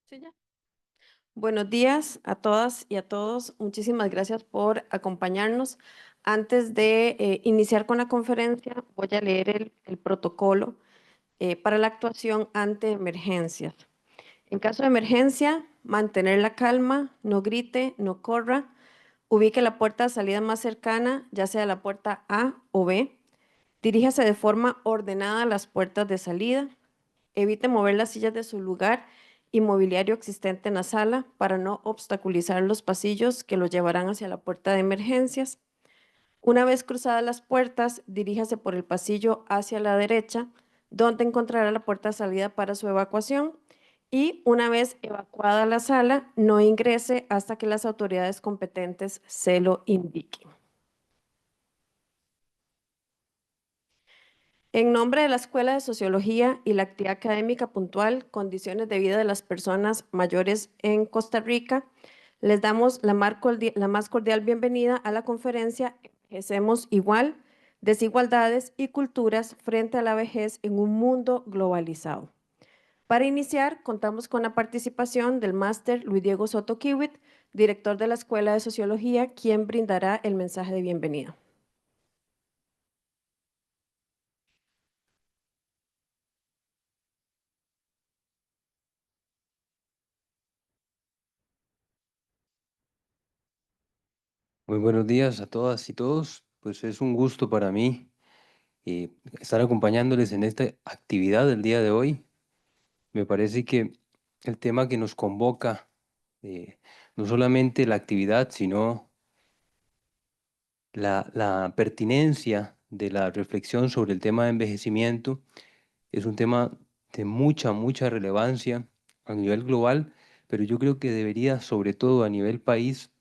Sí, ya. Buenos días a todas y a todos. Muchísimas gracias por acompañarnos. Antes de iniciar con la conferencia, voy a leer el protocolo para la actuación ante emergencias. En caso de emergencia, mantener la calma, no grite, no corra, ubique la puerta de salida más cercana, ya sea la puerta A o B. Diríjase de forma ordenada a las puertas de salida. Evite mover las sillas de su lugar y mobiliario existente en la sala para no obstaculizar los pasillos que lo llevarán hacia la puerta de emergencias. Una vez cruzadas las puertas, diríjase por el pasillo hacia la derecha, donde encontrará la puerta de salida para su evacuación. Y una vez evacuada la sala, no ingrese hasta que las autoridades competentes se lo indiquen. En nombre de la Escuela de Sociología y la actividad académica puntual, condiciones de vida de las personas mayores en Costa Rica, les damos la más cordial bienvenida a la conferencia Envejecemos igual, desigualdades y culturas frente a la vejez en un mundo globalizado. Para iniciar, contamos con la participación del máster Luis Diego Soto Kiwit, director de la Escuela de Sociología, quien brindará el mensaje de bienvenida. Muy buenos días a todas y todos. Pues es un gusto para mí estar acompañándoles en esta actividad del día de hoy. Me parece que el tema que nos convoca, no solamente la actividad, sino la pertinencia de la reflexión sobre el tema de envejecimiento, es un tema de mucha relevancia a nivel global, pero yo creo que debería, sobre todo a nivel país,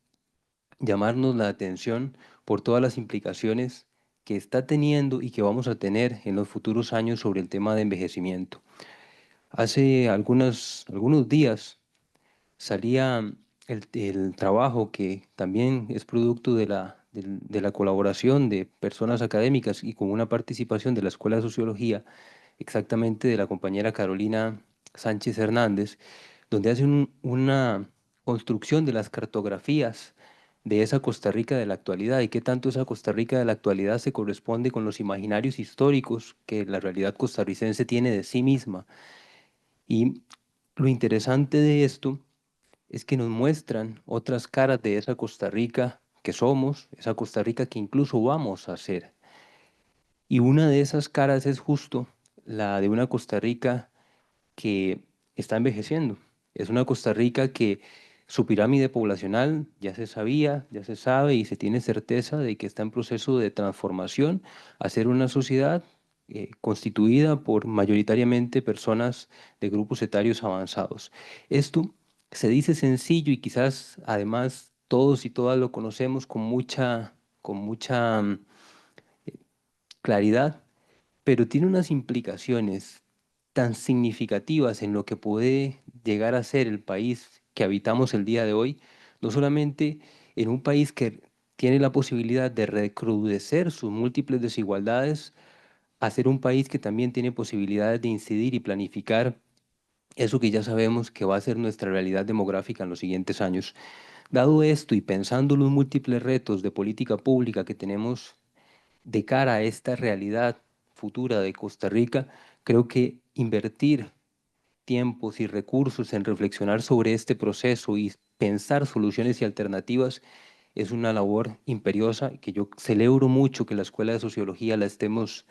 llamarnos la atención por todas las implicaciones que está teniendo y que vamos a tener en los futuros años sobre el tema de envejecimiento. Hace algunos días salía el trabajo que también es producto de la colaboración de personas académicas y con una participación de la Escuela de Sociología, exactamente de la compañera Carolina Sánchez Hernández, donde hace una construcción de las cartografías de esa Costa Rica de la actualidad y qué tanto esa Costa Rica de la actualidad se corresponde con los imaginarios históricos que la realidad costarricense tiene de sí misma. Y lo interesante de esto es que nos muestran otras caras de esa Costa Rica que somos, esa Costa Rica que incluso vamos a ser. Y una de esas caras es justo la de una Costa Rica que está envejeciendo. Es una Costa Rica que su pirámide poblacional ya se sabía, ya se sabe y se tiene certeza de que está en proceso de transformación a ser una sociedad constituida por mayoritariamente personas de grupos etarios avanzados. Esto se dice sencillo y quizás además todos y todas lo conocemos con mucha claridad, pero tiene unas implicaciones tan significativas en lo que puede llegar a ser el país que habitamos el día de hoy, no solamente en un país que tiene la posibilidad de recrudecer sus múltiples desigualdades, a ser un país que también tiene posibilidades de incidir y planificar eso que ya sabemos que va a ser nuestra realidad demográfica en los siguientes años. Dado esto y pensando los múltiples retos de política pública que tenemos de cara a esta realidad futura de Costa Rica, creo que invertir tiempos y recursos en reflexionar sobre este proceso y pensar soluciones y alternativas es una labor imperiosa que yo celebro mucho que la Escuela de Sociología la estemos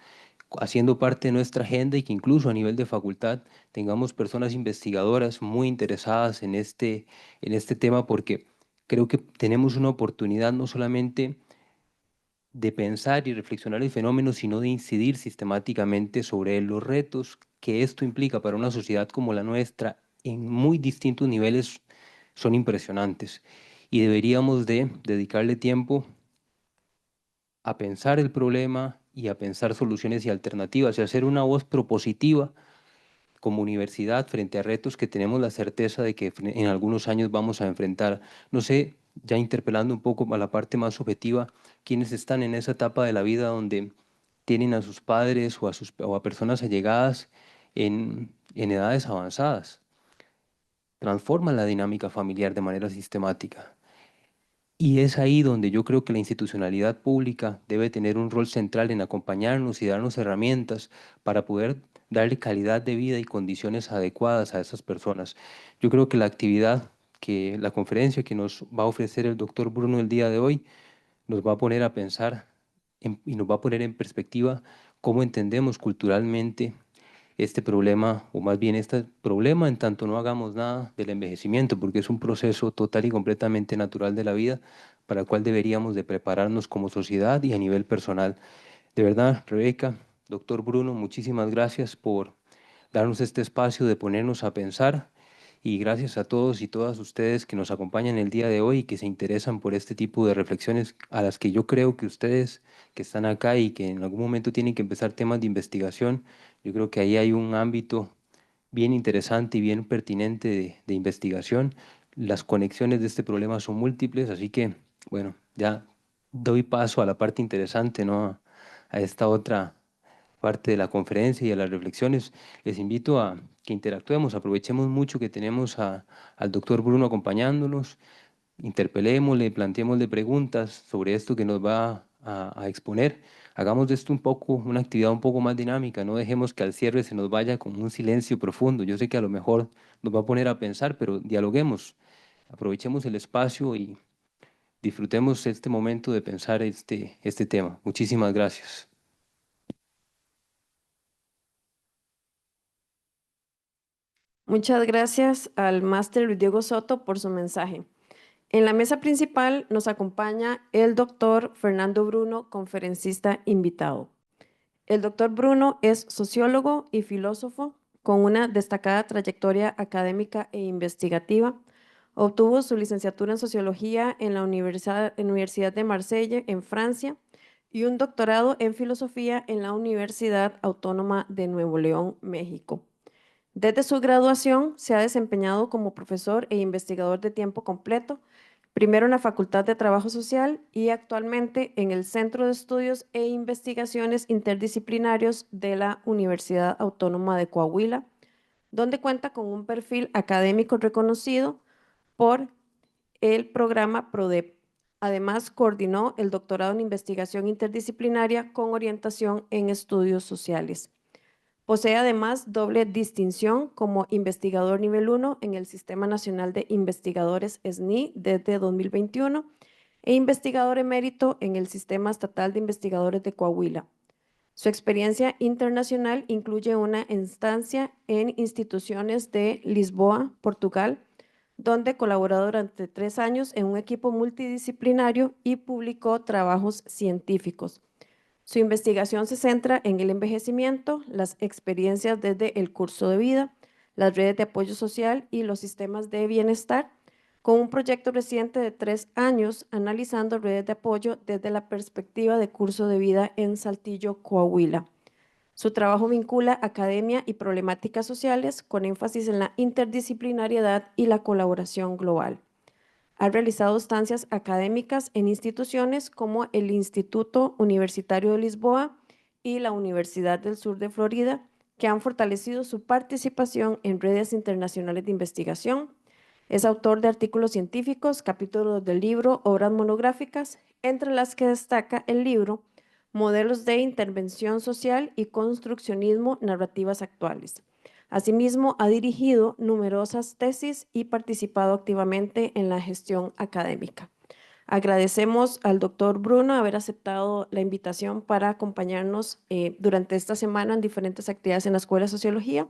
haciendo parte de nuestra agenda y que incluso a nivel de facultad tengamos personas investigadoras muy interesadas en este tema porque creo que tenemos una oportunidad no solamente de pensar y reflexionar el fenómeno, sino de incidir sistemáticamente sobre él. Los retos que esto implica para una sociedad como la nuestra en muy distintos niveles son impresionantes y deberíamos de dedicarle tiempo a pensar el problema y a pensar soluciones y alternativas y hacer una voz propositiva como universidad frente a retos que tenemos la certeza de que en algunos años vamos a enfrentar. No sé, ya interpelando un poco a la parte más objetiva, quienes están en esa etapa de la vida donde tienen a sus padres o a personas allegadas en edades avanzadas. Transforman la dinámica familiar de manera sistemática. Y es ahí donde yo creo que la institucionalidad pública debe tener un rol central en acompañarnos y darnos herramientas para poder darle calidad de vida y condiciones adecuadas a esas personas. Yo creo que la conferencia que nos va a ofrecer el doctor Bruno el día de hoy, nos va a poner a pensar y nos va a poner en perspectiva cómo entendemos culturalmente este problema, o más bien este problema en tanto no hagamos nada del envejecimiento, porque es un proceso total y completamente natural de la vida para el cual deberíamos de prepararnos como sociedad y a nivel personal. De verdad, Rebeca, doctor Bruno, muchísimas gracias por darnos este espacio de ponernos a pensar y gracias a todos y todas ustedes que nos acompañan el día de hoy y que se interesan por este tipo de reflexiones a las que yo creo que ustedes que están acá y que en algún momento tienen que empezar temas de investigación, yo creo que ahí hay un ámbito bien interesante y bien pertinente de investigación. Las conexiones de este problema son múltiples, así que, bueno, ya doy paso a la parte interesante, ¿no? A esta otra parte de la conferencia y a las reflexiones. Les invito a que interactuemos, aprovechemos mucho que tenemos al doctor Bruno acompañándonos, interpelémosle, planteémosle preguntas sobre esto que nos va a exponer. Hagamos de esto un poco, una actividad un poco más dinámica, no dejemos que al cierre se nos vaya con un silencio profundo. Yo sé que a lo mejor nos va a poner a pensar, pero dialoguemos, aprovechemos el espacio y disfrutemos este momento de pensar este tema. Muchísimas gracias. Muchas gracias al máster Luis Diego Soto por su mensaje. En la mesa principal nos acompaña el doctor Fernando Bruno, conferencista invitado. El doctor Bruno es sociólogo y filósofo con una destacada trayectoria académica e investigativa. Obtuvo su licenciatura en sociología en la Universidad de Marsella, en Francia, y un doctorado en filosofía en la Universidad Autónoma de Nuevo León, México. Desde su graduación se ha desempeñado como profesor e investigador de tiempo completo, primero en la Facultad de Trabajo Social y actualmente en el Centro de Estudios e Investigaciones Interdisciplinarios de la Universidad Autónoma de Coahuila, donde cuenta con un perfil académico reconocido por el programa PRODEP. Además, coordinó el doctorado en investigación interdisciplinaria con orientación en estudios sociales. Posee además doble distinción como investigador nivel 1 en el Sistema Nacional de Investigadores SNI desde 2021 e investigador emérito en el Sistema Estatal de Investigadores de Coahuila. Su experiencia internacional incluye una instancia en instituciones de Lisboa, Portugal, donde colaboró durante 3 años en un equipo multidisciplinario y publicó trabajos científicos. Su investigación se centra en el envejecimiento, las experiencias desde el curso de vida, las redes de apoyo social y los sistemas de bienestar, con un proyecto reciente de 3 años analizando redes de apoyo desde la perspectiva de curso de vida en Saltillo, Coahuila. Su trabajo vincula academia y problemáticas sociales con énfasis en la interdisciplinariedad y la colaboración global. Ha realizado estancias académicas en instituciones como el Instituto Universitario de Lisboa y la Universidad del Sur de Florida, que han fortalecido su participación en redes internacionales de investigación. Es autor de artículos científicos, capítulos del libro, obras monográficas, entre las que destaca el libro Modelos de Intervención Social y Construccionismo, Narrativas Actuales. Asimismo, ha dirigido numerosas tesis y participado activamente en la gestión académica. Agradecemos al doctor Bruno haber aceptado la invitación para acompañarnos durante esta semana en diferentes actividades en la Escuela de Sociología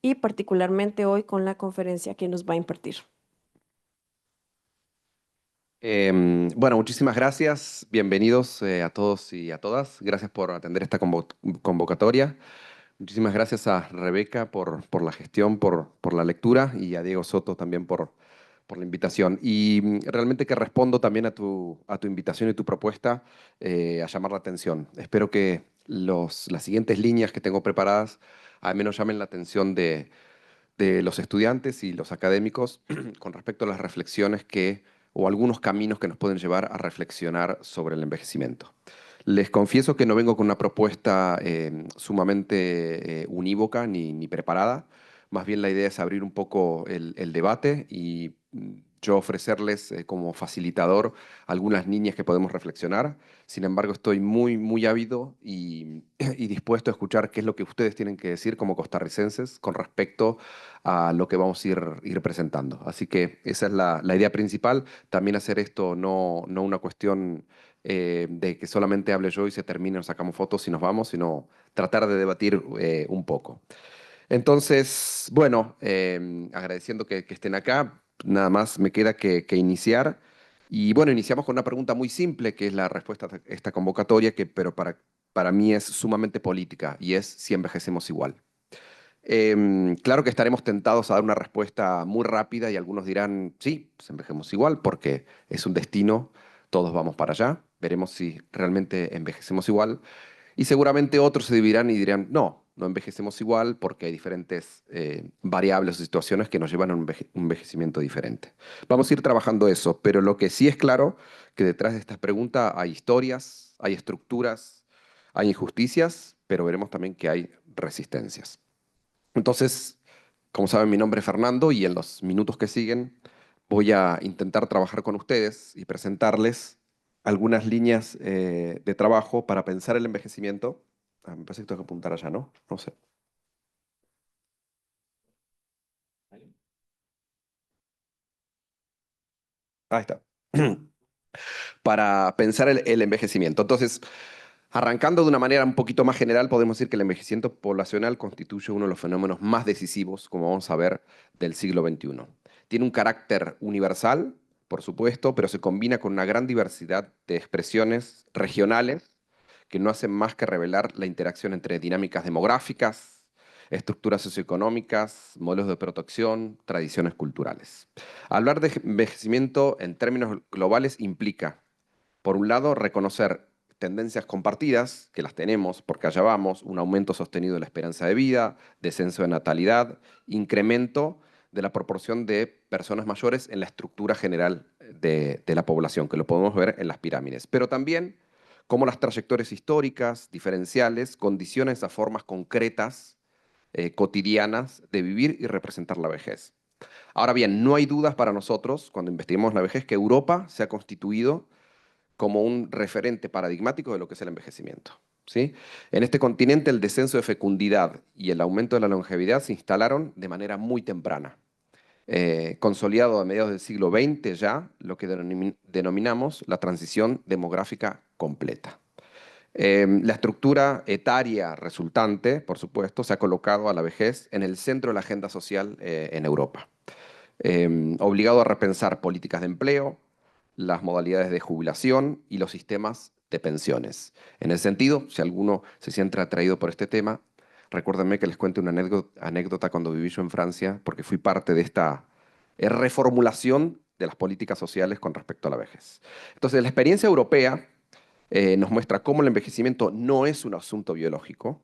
y particularmente hoy con la conferencia que nos va a impartir. Bueno, muchísimas gracias. Bienvenidos a todos y a todas. Gracias por atender esta convocatoria. Muchísimas gracias a Rebeca por la gestión, por la lectura y a Diego Soto también por la invitación. Y realmente que respondo también a tu invitación y tu propuesta a llamar la atención. Espero que las siguientes líneas que tengo preparadas al menos llamen la atención de los estudiantes y los académicos con respecto a las reflexiones o algunos caminos que nos pueden llevar a reflexionar sobre el envejecimiento. Les confieso que no vengo con una propuesta sumamente unívoca ni preparada. Más bien la idea es abrir un poco el debate y yo ofrecerles como facilitador algunas líneas que podemos reflexionar. Sin embargo, estoy muy ávido y dispuesto a escuchar qué es lo que ustedes tienen que decir como costarricenses con respecto a lo que vamos a ir presentando. Así que esa es la idea principal. También hacer esto no una cuestión de que solamente hable yo y se termine, nos sacamos fotos y nos vamos, sino tratar de debatir un poco. Entonces, bueno, agradeciendo que estén acá, nada más me queda que iniciar. Y bueno, iniciamos con una pregunta muy simple, que es la respuesta a esta convocatoria, pero para mí es sumamente política, y es si envejecemos igual. Claro que estaremos tentados a dar una respuesta muy rápida y algunos dirán, sí, pues envejecemos igual porque es un destino, todos vamos para allá, veremos si realmente envejecemos igual. Y seguramente otros se dividirán y dirán, no envejecemos igual porque hay diferentes variables o situaciones que nos llevan a un envejecimiento diferente. Vamos a ir trabajando eso, pero lo que sí es claro que detrás de esta pregunta hay historias, hay estructuras, hay injusticias, pero veremos también que hay resistencias. Entonces, como saben, mi nombre es Fernando y en los minutos que siguen voy a intentar trabajar con ustedes y presentarles algunas líneas de trabajo para pensar el envejecimiento. Me parece que tengo que apuntar allá, ¿no? No sé. Ahí está. Para pensar el envejecimiento. Entonces, arrancando de una manera un poquito más general, podemos decir que el envejecimiento poblacional constituye uno de los fenómenos más decisivos, como vamos a ver, del siglo XXI. Tiene un carácter universal, por supuesto, pero se combina con una gran diversidad de expresiones regionales que no hacen más que revelar la interacción entre dinámicas demográficas, estructuras socioeconómicas, modelos de protección, tradiciones culturales. Hablar de envejecimiento en términos globales implica, por un lado, reconocer tendencias compartidas, que las tenemos porque allá vamos, un aumento sostenido de la esperanza de vida, descenso de natalidad, incremento de la proporción de personas mayores en la estructura general de la población, que lo podemos ver en las pirámides. Pero también cómo las trayectorias históricas, diferenciales, condicionan esas formas concretas, cotidianas, de vivir y representar la vejez. Ahora bien, no hay dudas para nosotros, cuando investigamos la vejez, que Europa se ha constituido como un referente paradigmático de lo que es el envejecimiento. ¿Sí? En este continente el descenso de fecundidad y el aumento de la longevidad se instalaron de manera muy temprana, consolidado a mediados del siglo XX ya lo que denominamos la transición demográfica completa. La estructura etaria resultante, por supuesto, se ha colocado a la vejez en el centro de la agenda social en Europa, obligado a repensar políticas de empleo, las modalidades de jubilación y los sistemas de pensiones. En ese sentido, si alguno se siente atraído por este tema, recuérdenme que les cuente una anécdota cuando viví yo en Francia, porque fui parte de esta reformulación de las políticas sociales con respecto a la vejez. Entonces, la experiencia europea nos muestra cómo el envejecimiento no es un asunto biológico,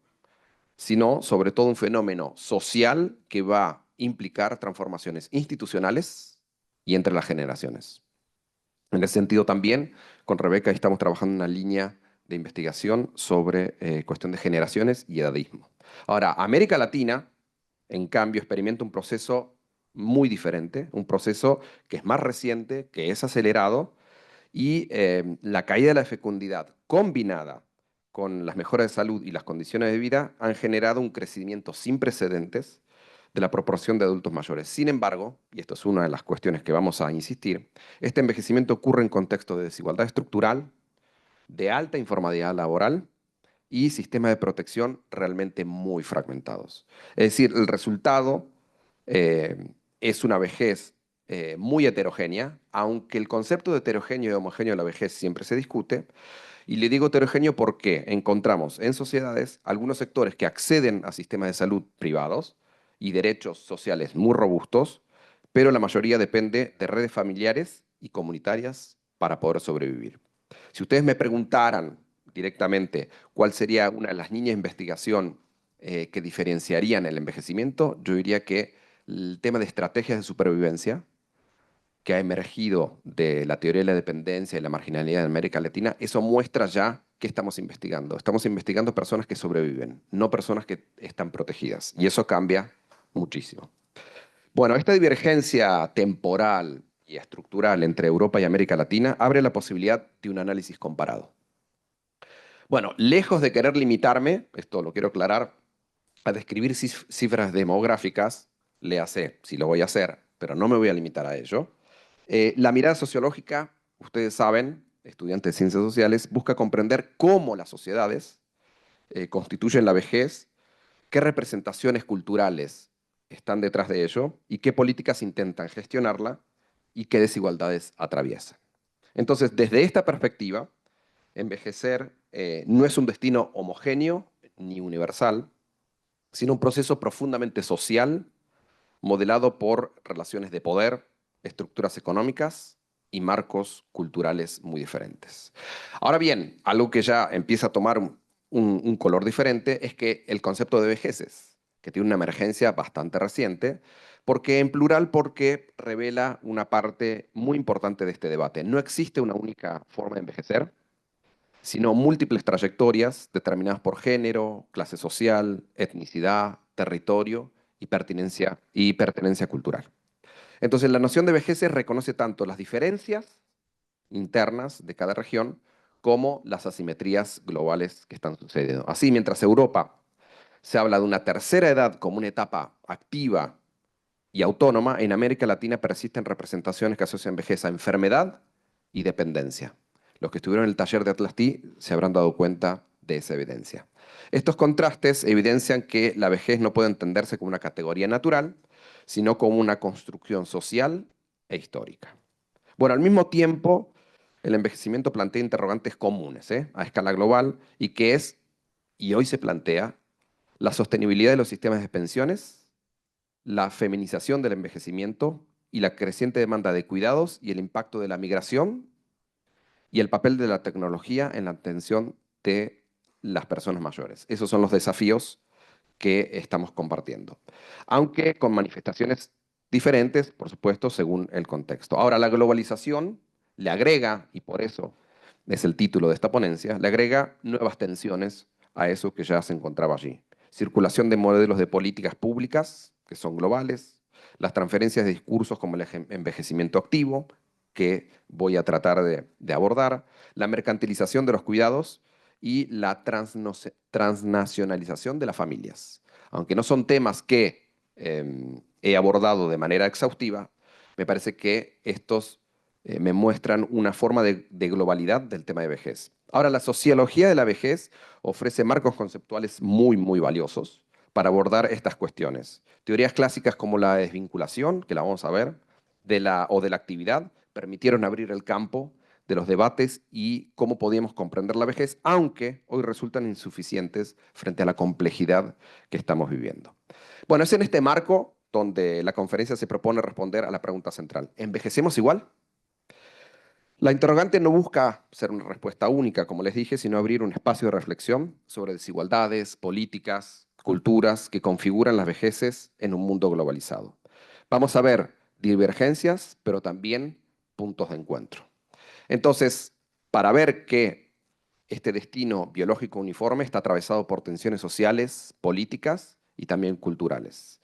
sino sobre todo un fenómeno social que va a implicar transformaciones institucionales y entre las generaciones. En ese sentido también, con Rebeca estamos trabajando en una línea de investigación sobre cuestión de generaciones y edadismo. Ahora, América Latina, en cambio, experimenta un proceso muy diferente, un proceso que es más reciente, que es acelerado, y la caída de la fecundidad combinada con las mejoras de salud y las condiciones de vida han generado un crecimiento sin precedentes de la proporción de adultos mayores. Sin embargo, y esto es una de las cuestiones que vamos a insistir, este envejecimiento ocurre en contexto de desigualdad estructural, de alta informalidad laboral y sistemas de protección realmente muy fragmentados. Es decir, el resultado eh, es una vejez muy heterogénea, aunque el concepto de heterogéneo y homogéneo de la vejez siempre se discute. Y le digo heterogéneo porque encontramos en sociedades algunos sectores que acceden a sistemas de salud privados y derechos sociales muy robustos, pero la mayoría depende de redes familiares y comunitarias para poder sobrevivir. Si ustedes me preguntaran directamente cuál sería una de las líneas de investigación que diferenciarían el envejecimiento, yo diría que el tema de estrategias de supervivencia, que ha emergido de la teoría de la dependencia y la marginalidad en América Latina, eso muestra ya qué estamos investigando. Estamos investigando personas que sobreviven, no personas que están protegidas. Y eso cambia muchísimo. Bueno, esta divergencia temporal y estructural entre Europa y América Latina abre la posibilidad de un análisis comparado. Bueno, lejos de querer limitarme, esto lo quiero aclarar, a describir cifras demográficas, léase si lo voy a hacer, pero no me voy a limitar a ello. La mirada sociológica, ustedes saben, estudiantes de ciencias sociales, busca comprender cómo las sociedades constituyen la vejez, qué representaciones culturales están detrás de ello y qué políticas intentan gestionarla y qué desigualdades atraviesan. Entonces, desde esta perspectiva, envejecer no es un destino homogéneo ni universal, sino un proceso profundamente social, modelado por relaciones de poder, estructuras económicas y marcos culturales muy diferentes. Ahora bien, algo que ya empieza a tomar un color diferente es que el concepto de vejeces, que tiene una emergencia bastante reciente, porque en plural, porque revela una parte muy importante de este debate. No existe una única forma de envejecer, sino múltiples trayectorias determinadas por género, clase social, etnicidad, territorio y pertenencia cultural. Entonces, la noción de vejez reconoce tanto las diferencias internas de cada región como las asimetrías globales que están sucediendo. Así, mientras Europa se habla de una tercera edad como una etapa activa y autónoma, en América Latina persisten representaciones que asocian vejez a enfermedad y dependencia. Los que estuvieron en el taller de Atlas-T se habrán dado cuenta de esa evidencia. Estos contrastes evidencian que la vejez no puede entenderse como una categoría natural, sino como una construcción social e histórica. Bueno, al mismo tiempo, el envejecimiento plantea interrogantes comunes a escala global y que es, y hoy se plantea, la sostenibilidad de los sistemas de pensiones, la feminización del envejecimiento y la creciente demanda de cuidados y el impacto de la migración y el papel de la tecnología en la atención de las personas mayores. Esos son los desafíos que estamos compartiendo, aunque con manifestaciones diferentes, por supuesto, según el contexto. Ahora, la globalización le agrega, y por eso es el título de esta ponencia, le agrega nuevas tensiones a eso que ya se encontraba allí. Circulación de modelos de políticas públicas que son globales, las transferencias de discursos como el envejecimiento activo, que voy a tratar de abordar, la mercantilización de los cuidados y la transnacionalización de las familias. Aunque no son temas que he abordado de manera exhaustiva, me parece que estos me muestran una forma de globalidad del tema de vejez. Ahora, la sociología de la vejez ofrece marcos conceptuales muy, muy valiosos para abordar estas cuestiones. Teorías clásicas como la desvinculación, que la vamos a ver, o de la actividad, permitieron abrir el campo de los debates y cómo podíamos comprender la vejez, aunque hoy resultan insuficientes frente a la complejidad que estamos viviendo. Bueno, es en este marco donde la conferencia se propone responder a la pregunta central. ¿Envejecemos igual? La interrogante no busca ser una respuesta única, como les dije, sino abrir un espacio de reflexión sobre desigualdades, políticas, culturas que configuran las vejeces en un mundo globalizado. Vamos a ver divergencias, pero también puntos de encuentro. Entonces, para ver que este destino biológico uniforme está atravesado por tensiones sociales, políticas y también culturales.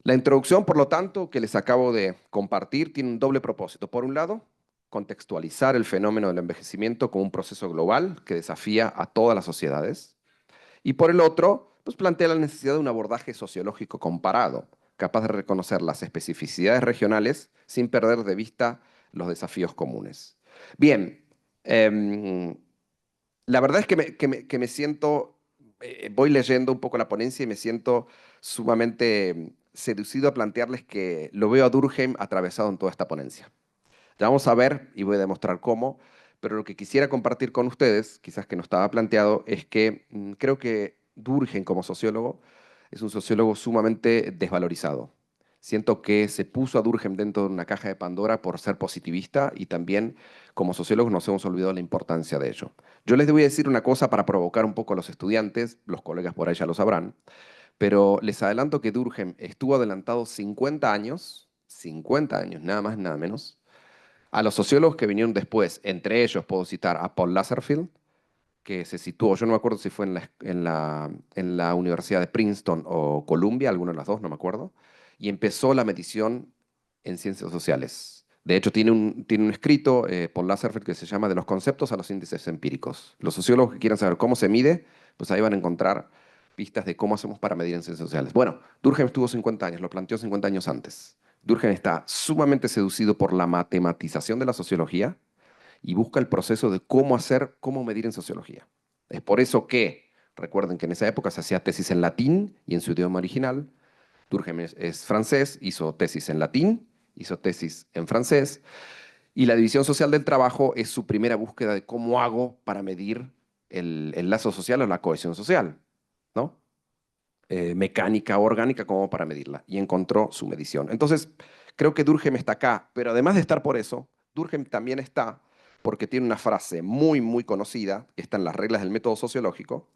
La introducción, por lo tanto, que les acabo de compartir, tiene un doble propósito. Por un lado, contextualizar el fenómeno del envejecimiento como un proceso global que desafía a todas las sociedades. Y por el otro, pues plantea la necesidad de un abordaje sociológico comparado, capaz de reconocer las especificidades regionales sin perder de vista los desafíos comunes. Bien, la verdad es que me siento, voy leyendo un poco la ponencia y me siento sumamente seducido a plantearles que lo veo a Durkheim atravesado en toda esta ponencia. Ya vamos a ver y voy a demostrar cómo, pero lo que quisiera compartir con ustedes, quizás que no estaba planteado, es que creo que Durkheim como sociólogo es un sociólogo sumamente desvalorizado. Siento que se puso a Durkheim dentro de una caja de Pandora por ser positivista y también como sociólogos nos hemos olvidado la importancia de ello. Yo les voy a decir una cosa para provocar un poco a los estudiantes, los colegas por ahí ya lo sabrán, pero les adelanto que Durkheim estuvo adelantado 50 años 50 años, nada más, nada menos, a los sociólogos que vinieron después. Entre ellos puedo citar a Paul Lazarsfeld, que se situó, yo no me acuerdo si fue en la Universidad de Princeton o Columbia, alguna de las dos, no me acuerdo, y empezó la medición en ciencias sociales. De hecho, tiene un escrito, Paul Lazarsfeld, que se llama De los conceptos a los índices empíricos. Los sociólogos que quieran saber cómo se mide, pues ahí van a encontrar pistas de cómo hacemos para medir en ciencias sociales. Bueno, Durkheim estuvo 50 años, lo planteó 50 años antes. Durkheim está sumamente seducido por la matematización de la sociología, y busca el proceso de cómo hacer, cómo medir en sociología. Es por eso que, recuerden que en esa época se hacía tesis en latín y en su idioma original. Durkheim es francés, hizo tesis en latín, hizo tesis en francés, y la división social del trabajo es su primera búsqueda de cómo hago para medir el lazo social o la cohesión social, ¿no? Mecánica orgánica como para medirla, y encontró su medición. Entonces, creo que Durkheim está acá, pero además de estar por eso, Durkheim también está porque tiene una frase muy, muy conocida, que está en las reglas del método sociológico,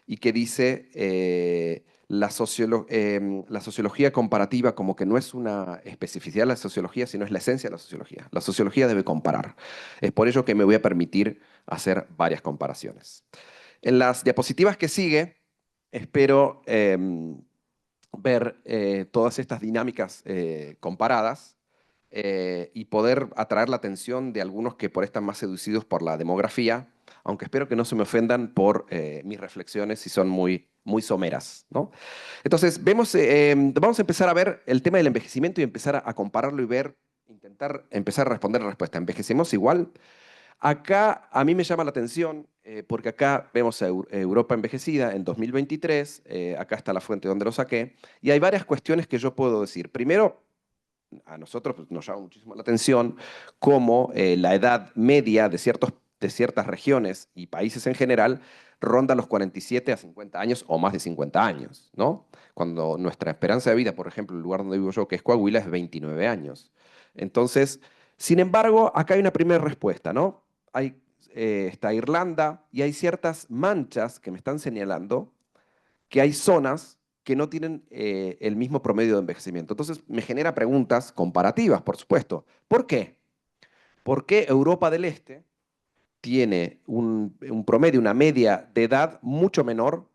y que dice, la sociología comparativa como que no es una especificidad de la sociología, sino es la esencia de la sociología. La sociología debe comparar. Es por ello que me voy a permitir hacer varias comparaciones. En las diapositivas que sigue, espero ver todas estas dinámicas comparadas y poder atraer la atención de algunos que por ahí están más seducidos por la demografía, aunque espero que no se me ofendan por mis reflexiones si son muy, muy someras, ¿no? Entonces, vamos a empezar a ver el tema del envejecimiento y empezar a compararlo y ver, intentar empezar a responder la respuesta. ¿Envejecemos igual? Acá a mí me llama la atención porque acá vemos a Europa envejecida en 2023, acá está la fuente donde lo saqué, y hay varias cuestiones que yo puedo decir. Primero, a nosotros pues, nos llama muchísimo la atención cómo la edad media de ciertas regiones y países en general ronda los 47 a 50 años o más de 50 años, ¿no? Cuando nuestra esperanza de vida, por ejemplo, el lugar donde vivo yo, que es Coahuila, es 29 años. Entonces, sin embargo, acá hay una primera respuesta, ¿no? Está Irlanda y hay ciertas manchas que me están señalando que hay zonas que no tienen el mismo promedio de envejecimiento. Entonces me genera preguntas comparativas, por supuesto. ¿Por qué? ¿Por qué Europa del Este tiene un promedio, una media de edad mucho menor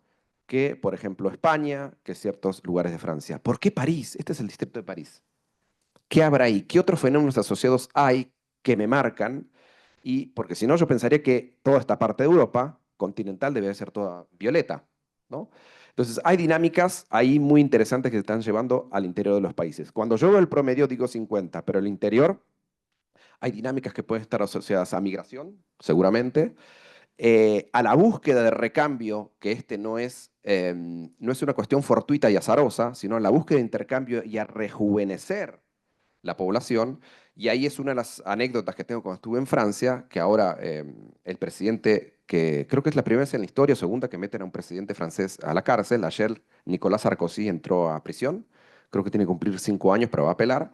que, por ejemplo, España, que ciertos lugares de Francia? ¿Por qué París? Este es el distrito de París. ¿Qué habrá ahí? ¿Qué otros fenómenos asociados hay que me marcan? Y porque si no, yo pensaría que toda esta parte de Europa continental debe ser toda violeta, ¿no? Entonces, hay dinámicas ahí muy interesantes que se están llevando al interior de los países. Cuando yo veo el promedio, digo 50, pero el interior hay dinámicas que pueden estar asociadas a migración, seguramente, a la búsqueda de recambio, que no es una cuestión fortuita y azarosa, sino a la búsqueda de intercambio y a rejuvenecer la población. Y ahí es una de las anécdotas que tengo cuando estuve en Francia, que ahora el presidente, que creo que es la primera vez en la historia, o segunda, que meten a un presidente francés a la cárcel. Ayer Nicolas Sarkozy entró a prisión, creo que tiene que cumplir 5 años, pero va a apelar.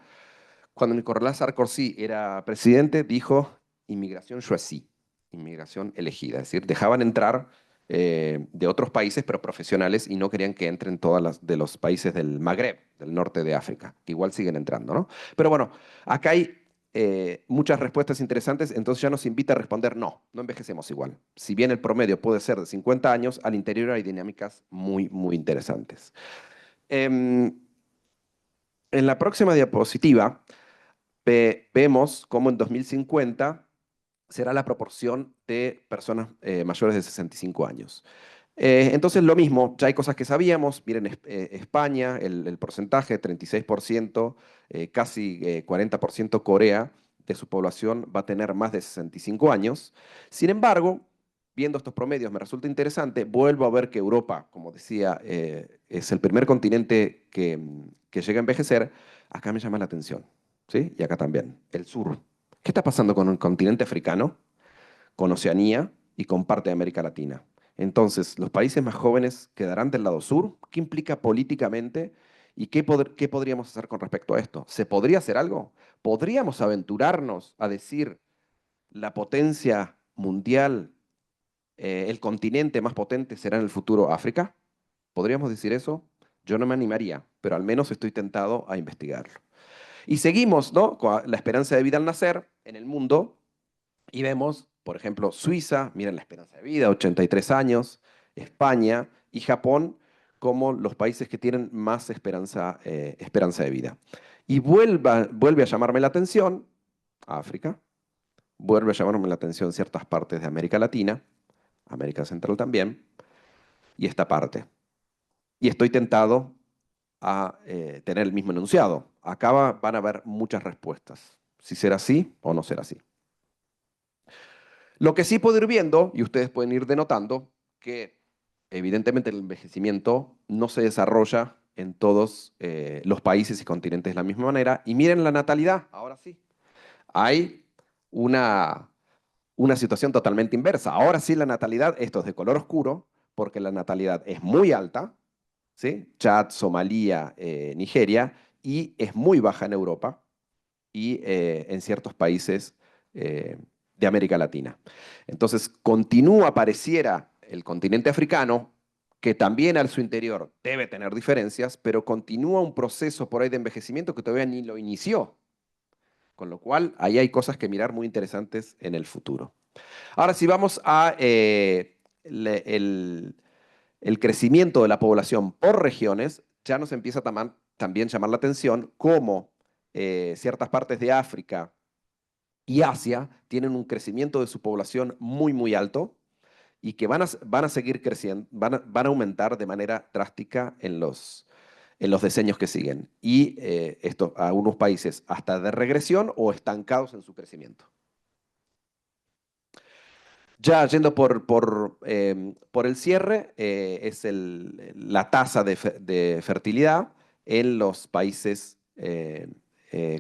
Cuando Nicolas Sarkozy era presidente, dijo inmigración choisie, inmigración elegida, es decir, dejaban entrar de otros países, pero profesionales, y no querían que entren todas las de los países del Magreb, del norte de África, que igual siguen entrando, ¿no? Pero bueno, acá hay muchas respuestas interesantes, entonces ya nos invita a responder, no, no envejecemos igual. Si bien el promedio puede ser de 50 años, al interior hay dinámicas muy, muy interesantes. En la próxima diapositiva, vemos cómo en 2050 será la proporción de personas mayores de 65 años. Entonces, lo mismo, ya hay cosas que sabíamos. Miren, España, el porcentaje, 36%, casi 40% Corea, de su población va a tener más de 65 años. Sin embargo, viendo estos promedios me resulta interesante, vuelvo a ver que Europa, como decía, es el primer continente que llega a envejecer. Acá me llama la atención, ¿sí? Y acá también, el sur. ¿Qué está pasando con el continente africano, con Oceanía y con parte de América Latina? Entonces, ¿los países más jóvenes quedarán del lado sur? ¿Qué implica políticamente? ¿Y qué podríamos hacer con respecto a esto? ¿Se podría hacer algo? ¿Podríamos aventurarnos a decir la potencia mundial, el continente más potente será en el futuro África? ¿Podríamos decir eso? Yo no me animaría, pero al menos estoy tentado a investigarlo. Y seguimos, ¿no?, con la esperanza de vida al nacer en el mundo y vemos, por ejemplo, Suiza, miren la esperanza de vida, 83 años, España y Japón como los países que tienen más esperanza de vida. Y vuelve a llamarme la atención África, vuelve a llamarme la atención ciertas partes de América Latina, América Central también, y esta parte. Y estoy tentado a tener el mismo enunciado. Acá van a haber muchas respuestas, si será así o no será así. Lo que sí puedo ir viendo, y ustedes pueden ir denotando, que evidentemente el envejecimiento no se desarrolla en todos los países y continentes de la misma manera. Y miren la natalidad, ahora sí. Hay una situación totalmente inversa. Ahora sí la natalidad, esto es de color oscuro, porque la natalidad es muy alta, ¿sí? Chad, Somalia, Nigeria, y es muy baja en Europa y en ciertos países de América Latina. Entonces, continúa, pareciera, el continente africano, que también al su interior debe tener diferencias, pero continúa un proceso por ahí de envejecimiento que todavía ni lo inició. Con lo cual, ahí hay cosas que mirar muy interesantes en el futuro. Ahora, si vamos a el crecimiento de la población por regiones, ya nos empieza también a llamar la atención cómo ciertas partes de África y Asia tienen un crecimiento de su población muy, muy alto y que van a seguir creciendo, van a aumentar de manera drástica en los decenios que siguen. Y esto, algunos países hasta de regresión o estancados en su crecimiento. Ya yendo por el cierre, es la tasa de fertilidad en los países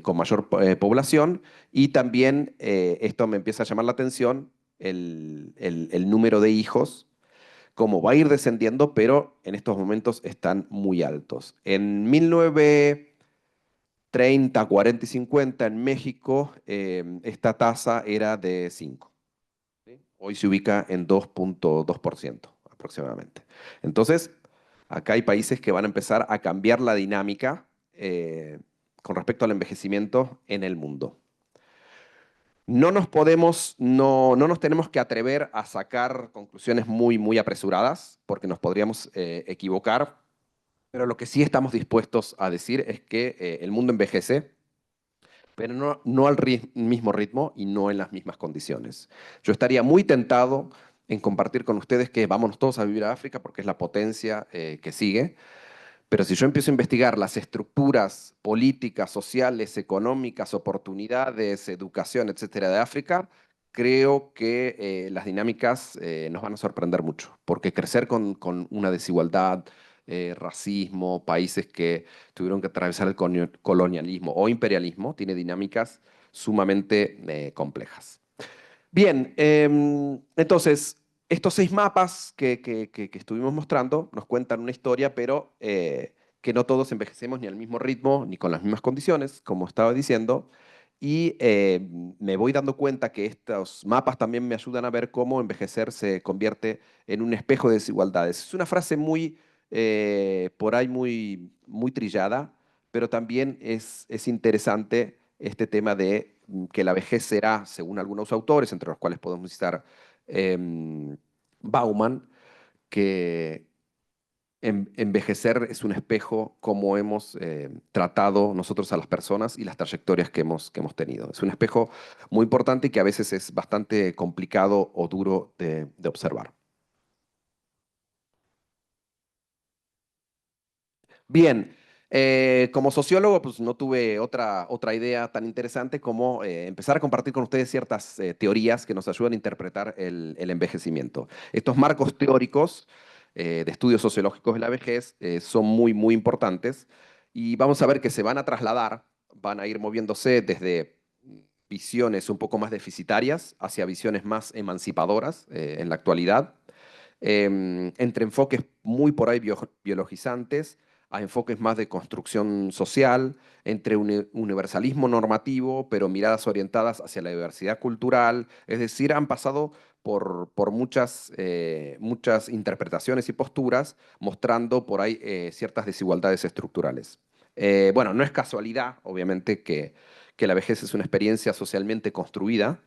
con mayor población y también esto me empieza a llamar la atención, el número de hijos, cómo va a ir descendiendo, pero en estos momentos están muy altos. En 1930, 40 y 50 en México, esta tasa era de 5. ¿Sí? Hoy se ubica en 2,2% aproximadamente. Entonces, acá hay países que van a empezar a cambiar la dinámica con respecto al envejecimiento en el mundo. No nos tenemos que atrever a sacar conclusiones muy, muy apresuradas, porque nos podríamos equivocar, pero lo que sí estamos dispuestos a decir es que el mundo envejece, pero no al mismo ritmo y no en las mismas condiciones. Yo estaría muy tentado en compartir con ustedes que vámonos todos a vivir a África porque es la potencia que sigue, pero si yo empiezo a investigar las estructuras políticas, sociales, económicas, oportunidades, educación, etcétera, de África, creo que las dinámicas nos van a sorprender mucho, porque crecer con una desigualdad, racismo, países que tuvieron que atravesar el colonialismo o imperialismo, tiene dinámicas sumamente complejas. Bien, entonces, estos 6 mapas que estuvimos mostrando nos cuentan una historia, pero que no todos envejecemos ni al mismo ritmo ni con las mismas condiciones, como estaba diciendo. Y me voy dando cuenta que estos mapas también me ayudan a ver cómo envejecer se convierte en un espejo de desigualdades. Es una frase por ahí muy trillada, pero también es interesante este tema de que la vejez será, según algunos autores, entre los cuales podemos citar Bauman, que envejecer es un espejo como hemos tratado nosotros a las personas y las trayectorias que hemos tenido. Es un espejo muy importante y que a veces es bastante complicado o duro de observar. Bien, como sociólogo, pues no tuve otra idea tan interesante como empezar a compartir con ustedes ciertas teorías que nos ayudan a interpretar el envejecimiento. Estos marcos teóricos de estudios sociológicos de la vejez son muy, muy importantes y vamos a ver que se van a trasladar, van a ir moviéndose desde visiones un poco más deficitarias hacia visiones más emancipadoras en la actualidad, entre enfoques muy por ahí biologizantes a enfoques más de construcción social, entre universalismo normativo, pero miradas orientadas hacia la diversidad cultural, es decir, han pasado por muchas interpretaciones y posturas, mostrando por ahí ciertas desigualdades estructurales. Bueno, no es casualidad, obviamente, que la vejez es una experiencia socialmente construida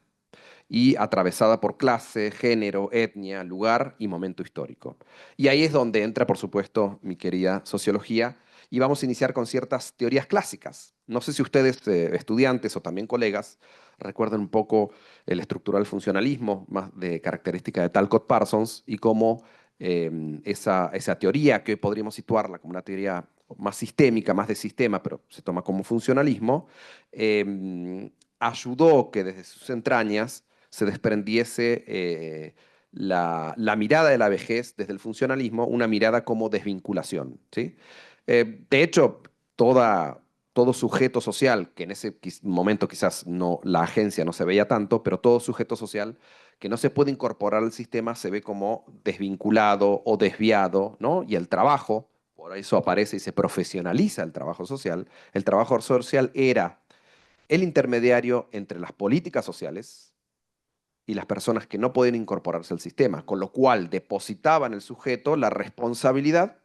y atravesada por clase, género, etnia, lugar y momento histórico. Y ahí es donde entra, por supuesto, mi querida sociología, y vamos a iniciar con ciertas teorías clásicas. No sé si ustedes, estudiantes o también colegas, recuerdan un poco el estructural funcionalismo, más de característica de Talcott Parsons, y cómo esa teoría, que hoy podríamos situarla como una teoría más sistémica, más de sistema, pero se toma como funcionalismo, ayudó que desde sus entrañas se desprendiese la mirada de la vejez desde el funcionalismo, una mirada como desvinculación, ¿sí? De hecho, todo sujeto social, que en ese momento quizás no, la agencia no se veía tanto, pero todo sujeto social que no se puede incorporar al sistema se ve como desvinculado o desviado, ¿no? Y el trabajo, por eso aparece y se profesionaliza el trabajo social. El trabajo social era el intermediario entre las políticas sociales y las personas que no pueden incorporarse al sistema, con lo cual depositaba en el sujeto la responsabilidad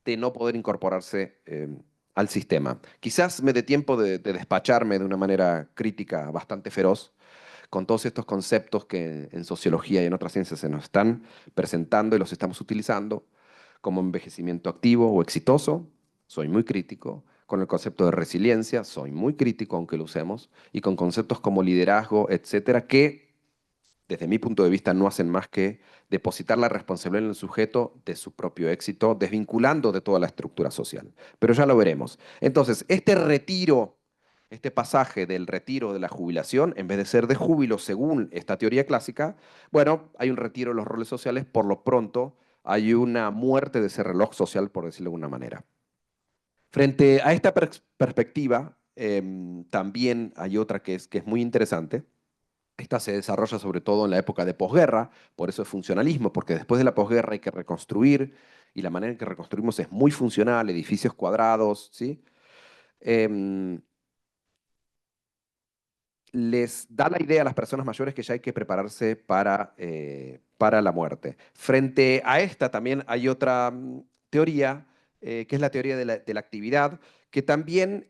de no poder incorporarse al sistema. Quizás me dé tiempo de despacharme de una manera crítica bastante feroz con todos estos conceptos que en sociología y en otras ciencias se nos están presentando y los estamos utilizando, como envejecimiento activo o exitoso, soy muy crítico. Con el concepto de resiliencia, soy muy crítico aunque lo usemos, y con conceptos como liderazgo, etcétera, que desde mi punto de vista, no hacen más que depositar la responsabilidad en el sujeto de su propio éxito, desvinculando de toda la estructura social. Pero ya lo veremos. Entonces, este retiro, este pasaje del retiro de la jubilación, en vez de ser de júbilo según esta teoría clásica, bueno, hay un retiro de los roles sociales, por lo pronto hay una muerte de ese reloj social, por decirlo de alguna manera. Frente a esta perspectiva, también hay otra que es muy interesante. Esta se desarrolla sobre todo en la época de posguerra, por eso es funcionalismo, porque después de la posguerra hay que reconstruir, y la manera en que reconstruimos es muy funcional, edificios cuadrados, ¿sí? Em, Les da la idea a las personas mayores que ya hay que prepararse para la muerte. Frente a esta también hay otra teoría, que es la teoría de la actividad, que también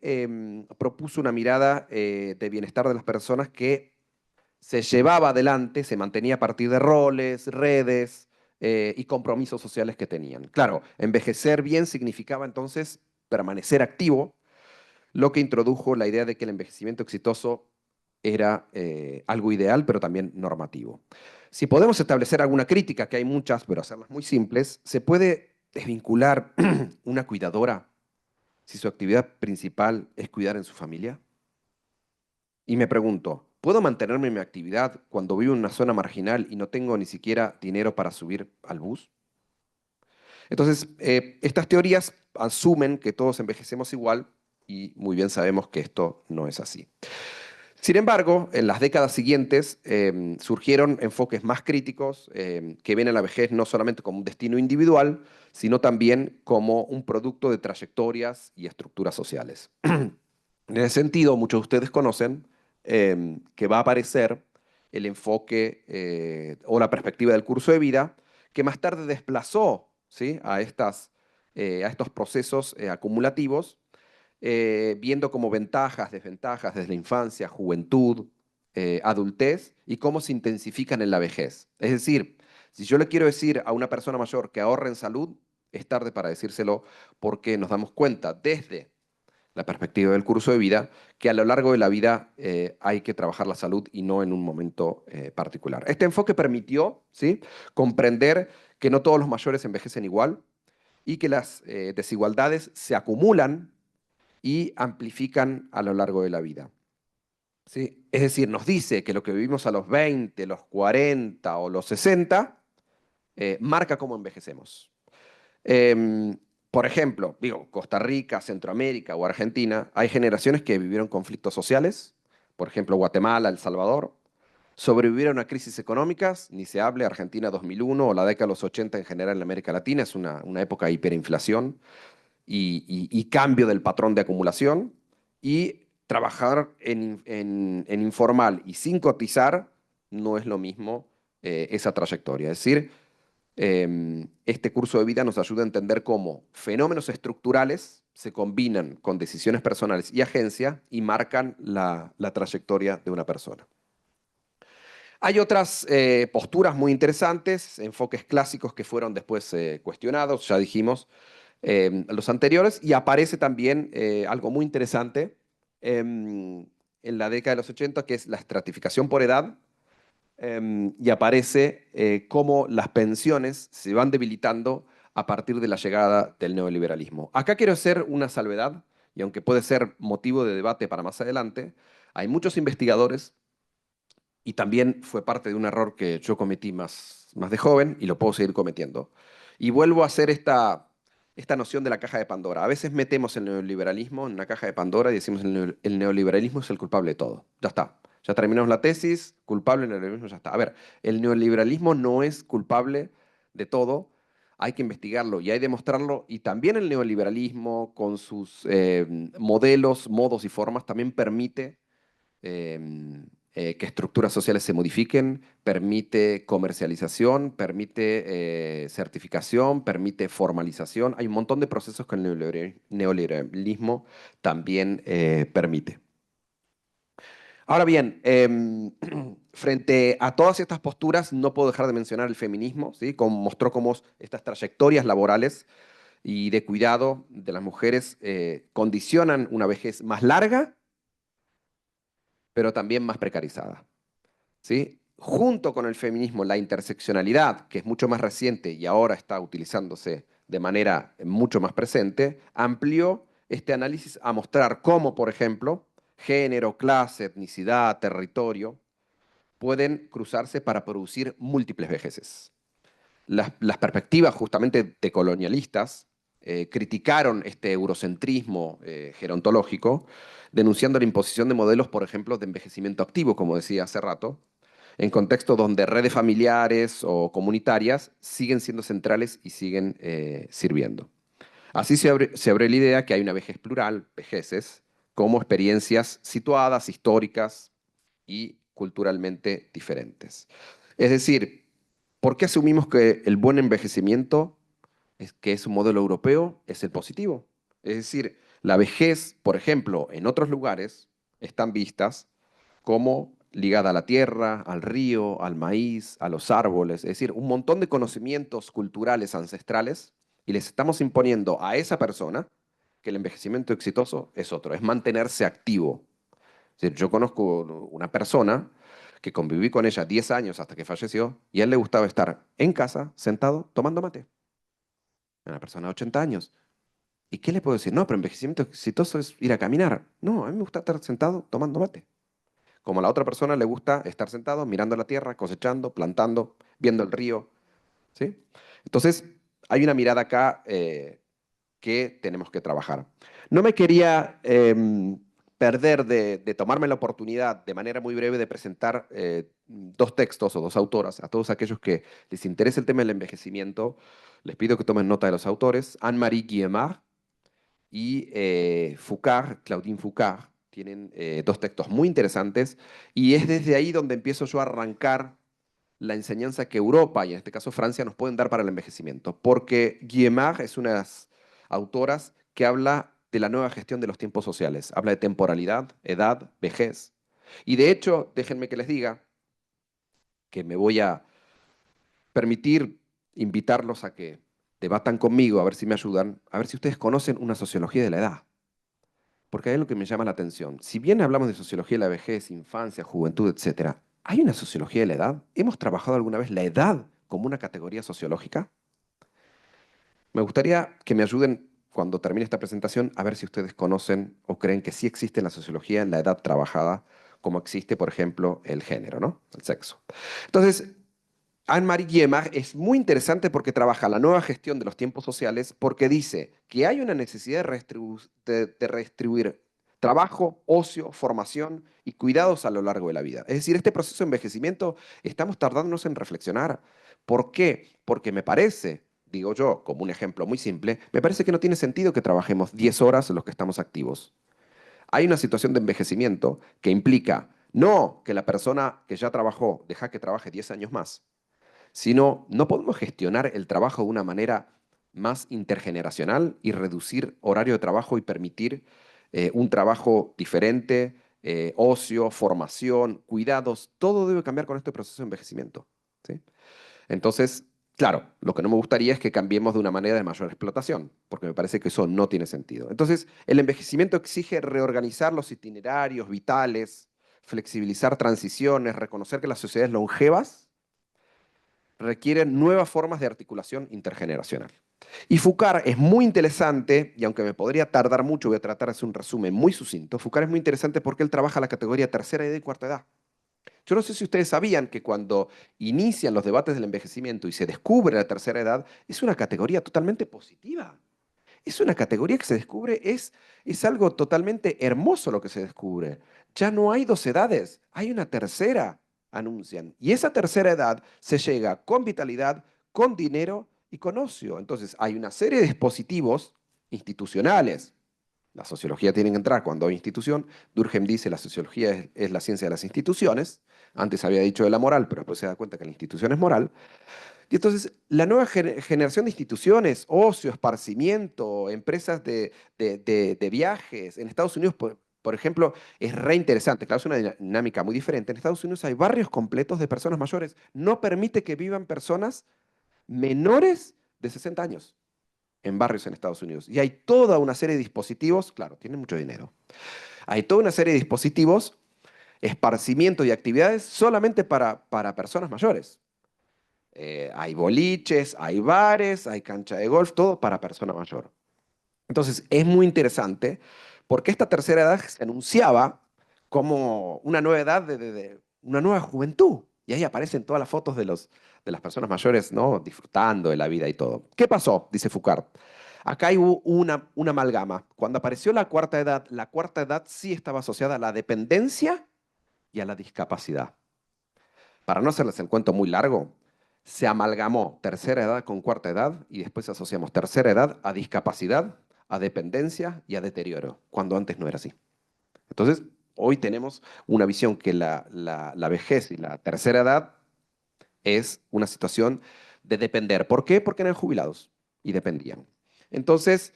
propuso una mirada de bienestar de las personas que se llevaba adelante, se mantenía a partir de roles, redes y compromisos sociales que tenían. Claro, envejecer bien significaba entonces permanecer activo, lo que introdujo la idea de que el envejecimiento exitoso era algo ideal, pero también normativo. Si podemos establecer alguna crítica, que hay muchas, pero hacerlas muy simples, ¿se puede desvincular una cuidadora si su actividad principal es cuidar en su familia? Y me pregunto, ¿puedo mantenerme en mi actividad cuando vivo en una zona marginal y no tengo ni siquiera dinero para subir al bus? Entonces, estas teorías asumen que todos envejecemos igual y muy bien sabemos que esto no es así. Sin embargo, en las décadas siguientes surgieron enfoques más críticos que ven a la vejez no solamente como un destino individual, sino también como un producto de trayectorias y estructuras sociales. En ese sentido, muchos de ustedes conocen que va a aparecer el enfoque o la perspectiva del curso de vida, que más tarde desplazó, ¿sí?, a estos procesos acumulativos, viendo como ventajas, desventajas desde la infancia, juventud, adultez, y cómo se intensifican en la vejez. Es decir, si yo le quiero decir a una persona mayor que ahorre en salud, es tarde para decírselo, porque nos damos cuenta desde la perspectiva del curso de vida, que a lo largo de la vida hay que trabajar la salud y no en un momento particular. Este enfoque permitió, ¿sí?, comprender que no todos los mayores envejecen igual y que las desigualdades se acumulan y amplifican a lo largo de la vida, ¿sí? Es decir, nos dice que lo que vivimos a los 20, los 40 o los 60 marca cómo envejecemos. Em, por ejemplo, digo, Costa Rica, Centroamérica o Argentina, hay generaciones que vivieron conflictos sociales, por ejemplo, Guatemala, El Salvador, sobrevivieron a crisis económicas, ni se hable, Argentina 2001 o la década de los 80 en general en América Latina, es una época de hiperinflación y cambio del patrón de acumulación, y trabajar en informal y sin cotizar no es lo mismo esa trayectoria. Es decir, este curso de vida nos ayuda a entender cómo fenómenos estructurales se combinan con decisiones personales y agencia y marcan la trayectoria de una persona. Hay otras posturas muy interesantes, enfoques clásicos que fueron después cuestionados, ya dijimos los anteriores, y aparece también algo muy interesante en la década de los 80, que es la estratificación por edad, y aparece cómo las pensiones se van debilitando a partir de la llegada del neoliberalismo. Acá quiero hacer una salvedad, y aunque puede ser motivo de debate para más adelante, hay muchos investigadores, y también fue parte de un error que yo cometí más de joven, y lo puedo seguir cometiendo. Y vuelvo a hacer esta noción de la caja de Pandora. A veces metemos el neoliberalismo en una caja de Pandora y decimos el neoliberalismo es el culpable de todo. Ya está. Ya terminamos la tesis, culpable del neoliberalismo, ya está. A ver, el neoliberalismo no es culpable de todo, hay que investigarlo y hay que demostrarlo. Y también el neoliberalismo, con sus modelos, modos y formas, también permite que estructuras sociales se modifiquen, permite comercialización, permite certificación, permite formalización. Hay un montón de procesos que el neoliberalismo también permite. Ahora bien, frente a todas estas posturas, no puedo dejar de mencionar el feminismo, ¿sí? Como mostró cómo estas trayectorias laborales y de cuidado de las mujeres condicionan una vejez más larga, pero también más precarizada, ¿sí? Junto con el feminismo, la interseccionalidad, que es mucho más reciente y ahora está utilizándose de manera mucho más presente, amplió este análisis a mostrar cómo, por ejemplo, género, clase, etnicidad, territorio, pueden cruzarse para producir múltiples vejeces. Las perspectivas justamente decolonialistas criticaron este eurocentrismo gerontológico, denunciando la imposición de modelos, por ejemplo, de envejecimiento activo, como decía hace rato, en contextos donde redes familiares o comunitarias siguen siendo centrales y siguen sirviendo. Así se abre la idea que hay una vejez plural, vejeces, como experiencias situadas, históricas y culturalmente diferentes. Es decir, ¿por qué asumimos que el buen envejecimiento, que es un modelo europeo, es el positivo? Es decir, la vejez, por ejemplo, en otros lugares están vistas como ligada a la tierra, al río, al maíz, a los árboles, es decir, un montón de conocimientos culturales ancestrales, y les estamos imponiendo a esa persona que el envejecimiento exitoso es otro, es mantenerse activo. Es decir, yo conozco una persona que conviví con ella 10 años hasta que falleció, y a él le gustaba estar en casa, sentado, tomando mate. Una persona de 80 años. ¿Y qué le puedo decir? No, pero envejecimiento exitoso es ir a caminar. No, a mí me gusta estar sentado tomando mate. Como a la otra persona le gusta estar sentado mirando la tierra, cosechando, plantando, viendo el río, ¿sí? Entonces, hay una mirada acá que tenemos que trabajar. No me quería perder de tomarme la oportunidad de manera muy breve de presentar dos textos o dos autoras a todos aquellos que les interese el tema del envejecimiento. Les pido que tomen nota de los autores. Anne-Marie Guillemard y Foucard, Claudine Foucard, tienen dos textos muy interesantes, y es desde ahí donde empiezo yo a arrancar la enseñanza que Europa, y en este caso Francia, nos pueden dar para el envejecimiento. Porque Guillemard es una de las autoras que habla de la nueva gestión de los tiempos sociales. Habla de temporalidad, edad, vejez. Y de hecho, déjenme que les diga que me voy a permitir invitarlos a que debatan conmigo, a ver si me ayudan, a ver si ustedes conocen una sociología de la edad. Porque hay algo que me llama la atención. Si bien hablamos de sociología de la vejez, infancia, juventud, etcétera, ¿hay una sociología de la edad? ¿Hemos trabajado alguna vez la edad como una categoría sociológica? Me gustaría que me ayuden cuando termine esta presentación a ver si ustedes conocen o creen que sí existe en la sociología en la edad trabajada, como existe, por ejemplo, el género, ¿no? El sexo. Entonces, Anne-Marie Guillemard es muy interesante porque trabaja la nueva gestión de los tiempos sociales, porque dice que hay una necesidad de redistribuir trabajo, ocio, formación y cuidados a lo largo de la vida. Es decir, este proceso de envejecimiento estamos tardándonos en reflexionar. ¿Por qué? Porque me parece, digo yo, como un ejemplo muy simple, me parece que no tiene sentido que trabajemos 10 horas los que estamos activos. Hay una situación de envejecimiento que implica no que la persona que ya trabajó deja que trabaje 10 años más, sino no podemos gestionar el trabajo de una manera más intergeneracional y reducir horario de trabajo y permitir un trabajo diferente, ocio, formación, cuidados, todo debe cambiar con este proceso de envejecimiento. ¿Sí? Entonces, claro, lo que no me gustaría es que cambiemos de una manera de mayor explotación, porque me parece que eso no tiene sentido. Entonces, el envejecimiento exige reorganizar los itinerarios vitales, flexibilizar transiciones, reconocer que las sociedades longevas requieren nuevas formas de articulación intergeneracional. Y Foucault es muy interesante, y aunque me podría tardar mucho, voy a tratar de hacer un resumen muy sucinto. Foucault es muy interesante porque él trabaja la categoría tercera edad y cuarta edad. Yo no sé si ustedes sabían que cuando inician los debates del envejecimiento y se descubre la tercera edad, es una categoría totalmente positiva. Es una categoría que se descubre, es algo totalmente hermoso lo que se descubre. Ya no hay dos edades, hay una tercera, anuncian. Y esa tercera edad se llega con vitalidad, con dinero y con ocio. Entonces hay una serie de dispositivos institucionales. La sociología tiene que entrar cuando hay institución. Durkheim dice la sociología es la ciencia de las instituciones. Antes había dicho de la moral, pero después se da cuenta que la institución es moral. Y entonces, la nueva generación de instituciones, ocio, esparcimiento, empresas de viajes, en Estados Unidos, por ejemplo, es re interesante, claro, es una dinámica muy diferente. En Estados Unidos hay barrios completos de personas mayores. No permite que vivan personas menores de 60 años en barrios en Estados Unidos. Y hay toda una serie de dispositivos, claro, tienen mucho dinero. Hay toda una serie de dispositivos, esparcimiento y actividades solamente para personas mayores. Hay boliches, hay bares, hay cancha de golf, todo para persona mayor. Entonces, es muy interesante porque esta tercera edad se anunciaba como una nueva edad una nueva juventud. Y ahí aparecen todas las fotos de las personas mayores, ¿no? Disfrutando de la vida y todo. ¿Qué pasó? Dice Foucault. Acá hay una amalgama. Cuando apareció la cuarta edad sí estaba asociada a la dependencia y a la discapacidad. Para no hacerles el cuento muy largo, se amalgamó tercera edad con cuarta edad y después asociamos tercera edad a discapacidad, a dependencia y a deterioro, cuando antes no era así. Entonces, hoy tenemos una visión que la vejez y la tercera edad es una situación de depender. ¿Por qué? Porque eran jubilados y dependían. Entonces,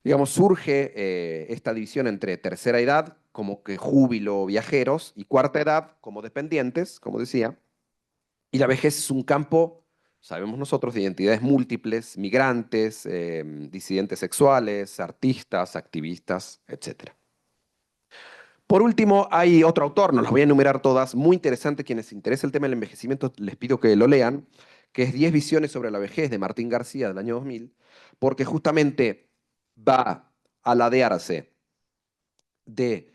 digamos, surge esta división entre tercera edad, como que júbilo viajeros, y cuarta edad, como dependientes, como decía. Y la vejez es un campo, sabemos nosotros, de identidades múltiples, migrantes, disidentes sexuales, artistas, activistas, etc. Por último, hay otro autor, no las voy a enumerar todas, muy interesante. Quienes les interesa el tema del envejecimiento, les pido que lo lean, que es 10 visiones sobre la vejez de Martín García del año 2000, porque justamente va a ladearse de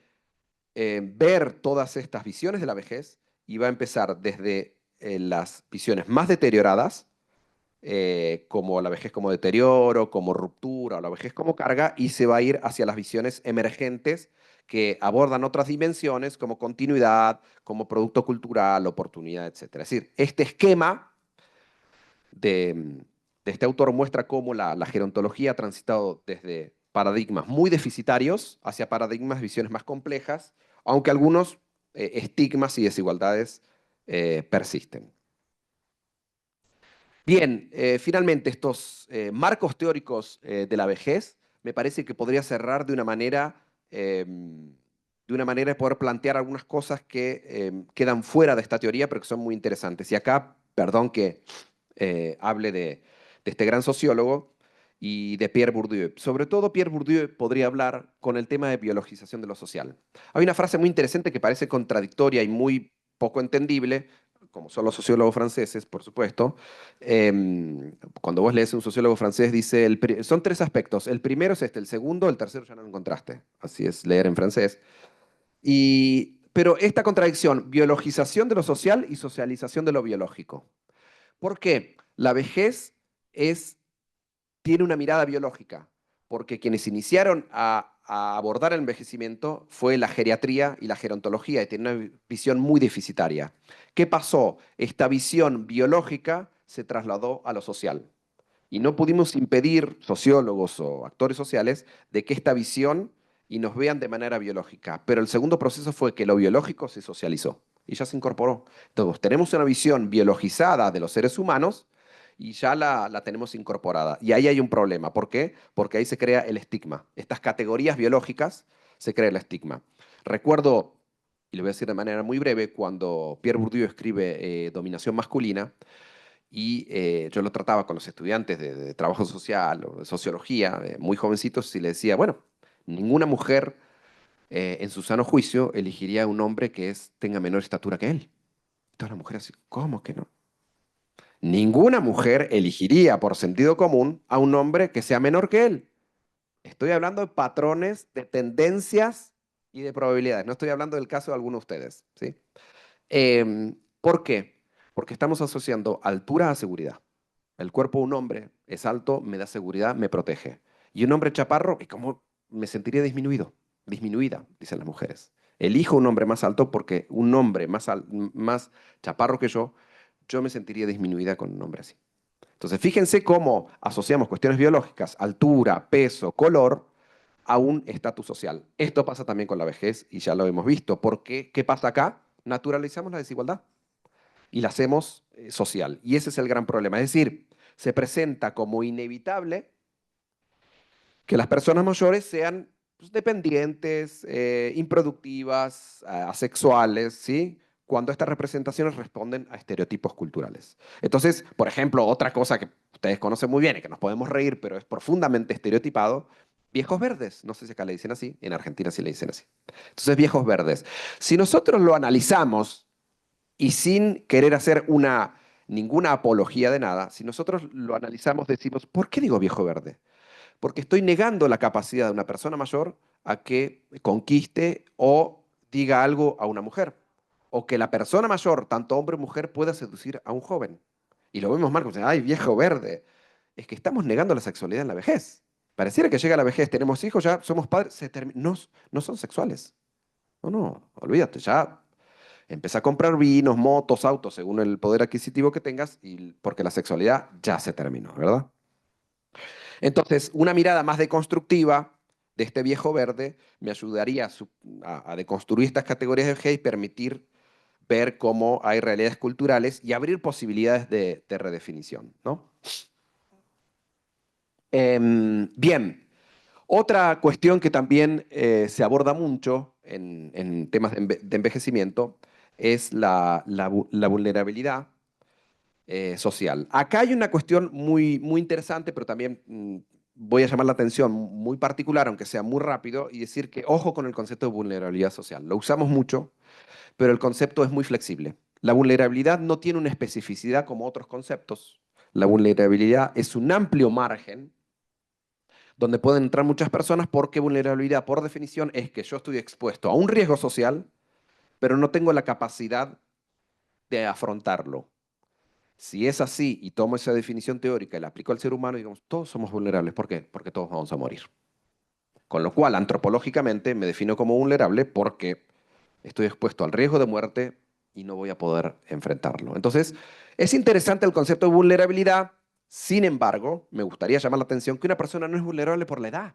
ver todas estas visiones de la vejez y va a empezar desde las visiones más deterioradas, como la vejez como deterioro, como ruptura, o la vejez como carga, y se va a ir hacia las visiones emergentes que abordan otras dimensiones como continuidad, como producto cultural, oportunidad, etc. Es decir, este esquema de este autor muestra cómo la gerontología ha transitado desde paradigmas muy deficitarios hacia paradigmas, visiones más complejas, aunque algunos estigmas y desigualdades persisten. Bien, finalmente estos marcos teóricos de la vejez me parece que podría cerrar de una manera de poder plantear algunas cosas que quedan fuera de esta teoría, pero que son muy interesantes. Y acá, perdón que hable de este gran sociólogo y de Pierre Bourdieu. Sobre todo Pierre Bourdieu podría hablar con el tema de biologización de lo social. Hay una frase muy interesante que parece contradictoria y muy poco entendible, como son los sociólogos franceses, por supuesto. Cuando vos lees un sociólogo francés, dice, son tres aspectos. El primero es este, el segundo, el tercero ya no lo encontraste. Así es leer en francés. Pero esta contradicción, biologización de lo social y socialización de lo biológico. ¿Por qué? La vejez tiene una mirada biológica, porque quienes iniciaron a abordar el envejecimiento fue la geriatría y la gerontología, y tiene una visión muy deficitaria. ¿Qué pasó? Esta visión biológica se trasladó a lo social. Y no pudimos impedir, sociólogos o actores sociales, de que esta visión y nos vean de manera biológica. Pero el segundo proceso fue que lo biológico se socializó y ya se incorporó. Entonces, tenemos una visión biologizada de los seres humanos y ya la tenemos incorporada. Y ahí hay un problema. ¿Por qué? Porque ahí se crea el estigma. Estas categorías biológicas se crea el estigma. Recuerdo, y lo voy a decir de manera muy breve, cuando Pierre Bourdieu escribe Dominación masculina, y yo lo trataba con los estudiantes de trabajo social o de sociología, muy jovencitos, y le decía, bueno, ninguna mujer en su sano juicio elegiría a un hombre que tenga menor estatura que él. Todas las mujeres así, ¿cómo que no? Ninguna mujer elegiría por sentido común a un hombre que sea menor que él. Estoy hablando de patrones, de tendencias y de probabilidades. No estoy hablando del caso de alguno de ustedes, ¿sí? ¿Por qué? Porque estamos asociando altura a seguridad. El cuerpo de un hombre es alto, me da seguridad, me protege. Y un hombre chaparro, ¿y cómo me sentiría disminuido? Disminuida, dicen las mujeres. Elijo un hombre más alto porque un hombre más chaparro que yo me sentiría disminuida con un hombre así. Entonces, fíjense cómo asociamos cuestiones biológicas, altura, peso, color, a un estatus social. Esto pasa también con la vejez y ya lo hemos visto. ¿Por qué? ¿Qué pasa acá? Naturalizamos la desigualdad y la hacemos social. Y ese es el gran problema. Es decir, se presenta como inevitable que las personas mayores sean pues, dependientes, improductivas, asexuales, ¿sí? Cuando estas representaciones responden a estereotipos culturales. Entonces, por ejemplo, otra cosa que ustedes conocen muy bien y que nos podemos reír, pero es profundamente estereotipado, viejos verdes. No sé si acá le dicen así, en Argentina sí le dicen así. Entonces, viejos verdes. Si nosotros lo analizamos y sin querer hacer ninguna apología de nada, si nosotros lo analizamos, decimos, ¿por qué digo viejo verde? Porque estoy negando la capacidad de una persona mayor a que conquiste o diga algo a una mujer. O que la persona mayor, tanto hombre o mujer, pueda seducir a un joven. Y lo vemos mal, como dicen, ay, viejo verde. Es que estamos negando la sexualidad en la vejez. Pareciera que llega la vejez, tenemos hijos, ya somos padres, no son sexuales. No, no, olvídate, ya empieza a comprar vinos, motos, autos, según el poder adquisitivo que tengas, porque la sexualidad ya se terminó, ¿verdad? Entonces, una mirada más deconstructiva de este viejo verde me ayudaría a deconstruir estas categorías de vejez y permitir ver cómo hay realidades culturales y abrir posibilidades de redefinición, ¿no? Bien, otra cuestión que también se aborda mucho en temas de envejecimiento es la vulnerabilidad social. Acá hay una cuestión muy interesante, pero también voy a llamar la atención muy particular, aunque sea muy rápido, y decir que ojo con el concepto de vulnerabilidad social. Lo usamos mucho, pero el concepto es muy flexible. La vulnerabilidad no tiene una especificidad como otros conceptos. La vulnerabilidad es un amplio margen donde pueden entrar muchas personas porque vulnerabilidad, por definición, es que yo estoy expuesto a un riesgo social, pero no tengo la capacidad de afrontarlo. Si es así y tomo esa definición teórica y la aplico al ser humano, digamos, todos somos vulnerables. ¿Por qué? Porque todos vamos a morir. Con lo cual, antropológicamente, me defino como vulnerable porque estoy expuesto al riesgo de muerte y no voy a poder enfrentarlo. Entonces, es interesante el concepto de vulnerabilidad. Sin embargo, me gustaría llamar la atención que una persona no es vulnerable por la edad,